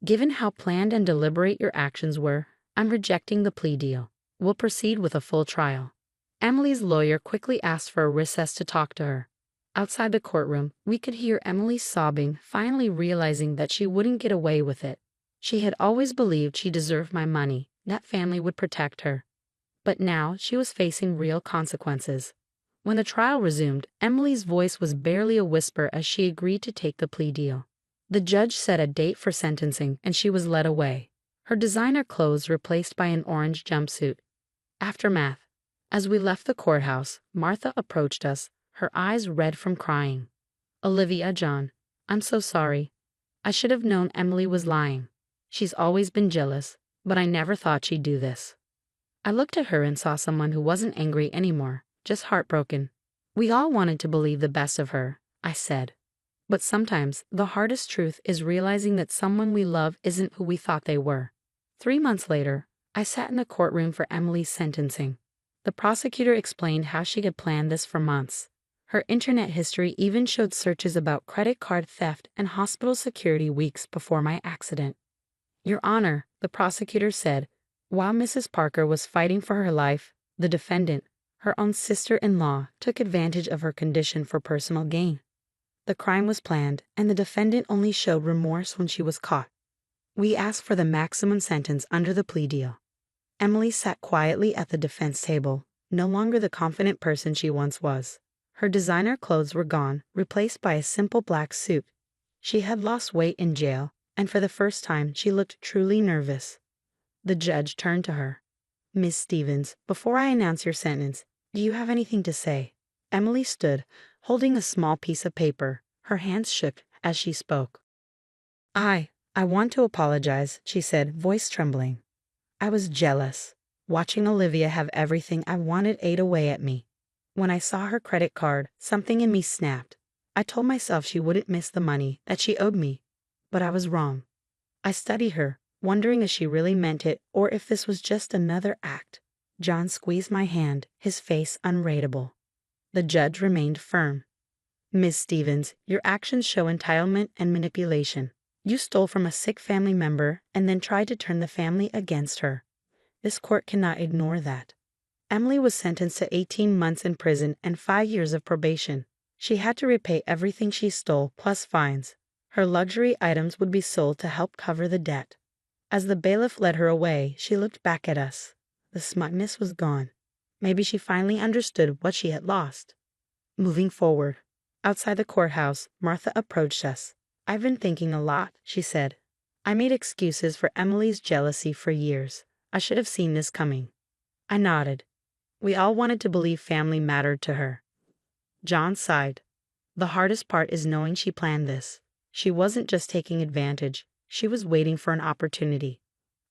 "Given how planned and deliberate your actions were, I'm rejecting the plea deal. We'll proceed with a full trial." Emily's lawyer quickly asked for a recess to talk to her. Outside the courtroom, we could hear Emily sobbing, finally realizing that she wouldn't get away with it. She had always believed she deserved my money, that family would protect her. But now she was facing real consequences. When the trial resumed, Emily's voice was barely a whisper as she agreed to take the plea deal. The judge set a date for sentencing, and she was led away, her designer clothes replaced by an orange jumpsuit. Aftermath. As we left the courthouse, Martha approached us, her eyes red from crying. "Olivia, John, I'm so sorry. I should have known Emily was lying. She's always been jealous, but I never thought she'd do this." I looked at her and saw someone who wasn't angry anymore, just heartbroken. "We all wanted to believe the best of her," I said. "But sometimes the hardest truth is realizing that someone we love isn't who we thought they were." 3 months later, I sat in the courtroom for Emily's sentencing. The prosecutor explained how she had planned this for months. Her internet history even showed searches about credit card theft and hospital security weeks before my accident. "Your Honor," the prosecutor said, "while Mrs. Parker was fighting for her life, the defendant, her own sister-in-law, took advantage of her condition for personal gain. The crime was planned, and the defendant only showed remorse when she was caught. We asked for the maximum sentence under the plea deal." Emily sat quietly at the defense table, no longer the confident person she once was. Her designer clothes were gone, replaced by a simple black suit. She had lost weight in jail, and for the first time she looked truly nervous. The judge turned to her. "Miss Stevens, before I announce your sentence, do you have anything to say?" Emily stood, holding a small piece of paper. Her hands shook as she spoke. I want to apologize," she said, voice trembling. "I was jealous. Watching Olivia have everything I wanted ate away at me. When I saw her credit card, something in me snapped. I told myself she wouldn't miss the money, that she owed me. But I was wrong. I studied her, wondering if she really meant it or if this was just another act." John squeezed my hand, his face unreadable. The judge remained firm. "Miss Stevens, your actions show entitlement and manipulation. You stole from a sick family member and then tried to turn the family against her. This court cannot ignore that." Emily was sentenced to 18 months in prison and 5 years of probation. She had to repay everything she stole, plus fines. Her luxury items would be sold to help cover the debt. As the bailiff led her away, she looked back at us. The smugness was gone. Maybe she finally understood what she had lost. Moving forward. Outside the courthouse, Martha approached us. "I've been thinking a lot," she said. "I made excuses for Emily's jealousy for years. I should have seen this coming." I nodded. We all wanted to believe family mattered to her. John sighed. "The hardest part is knowing she planned this. She wasn't just taking advantage. She was waiting for an opportunity."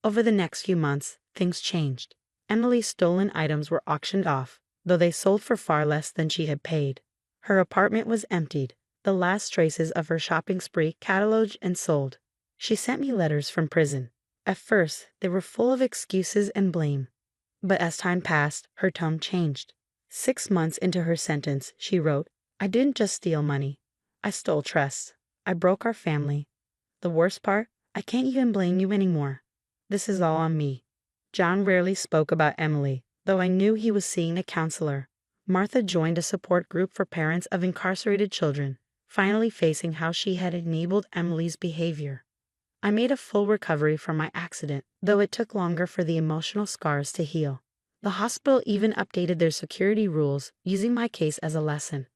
Over the next few months, things changed. Emily's stolen items were auctioned off, though they sold for far less than she had paid. Her apartment was emptied, the last traces of her shopping spree cataloged and sold. She sent me letters from prison. At first, they were full of excuses and blame. But as time passed, her tone changed. 6 months into her sentence, she wrote, "I didn't just steal money. I stole trust. I broke our family. The worst part, I can't even blame you anymore. This is all on me. John rarely spoke about Emily, though I knew he was seeing a counselor. Martha joined a support group for parents of incarcerated children, finally facing how she had enabled Emily's behavior. I made a full recovery from my accident, though it took longer for the emotional scars to heal. The hospital even updated their security rules, using my case as a lesson.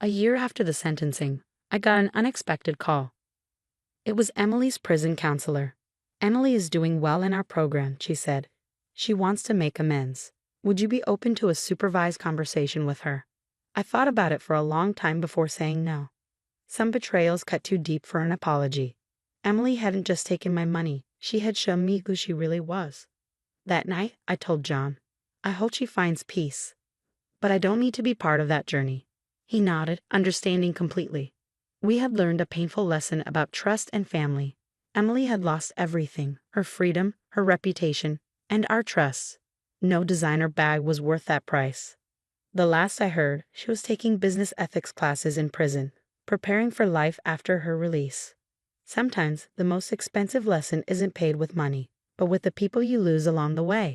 A year after the sentencing, I got an unexpected call. It was Emily's prison counselor. "Emily is doing well in our program," she said. "She wants to make amends. Would you be open to a supervised conversation with her?" I thought about it for a long time before saying no. Some betrayals cut too deep for an apology. Emily hadn't just taken my money, she had shown me who she really was. That night, I told John, "I hope she finds peace. But I don't need to be part of that journey." He nodded, understanding completely. We had learned a painful lesson about trust and family. Emily had lost everything, her freedom, her reputation, and our trust. No designer bag was worth that price. The last I heard, she was taking business ethics classes in prison, preparing for life after her release. Sometimes the most expensive lesson isn't paid with money, but with the people you lose along the way.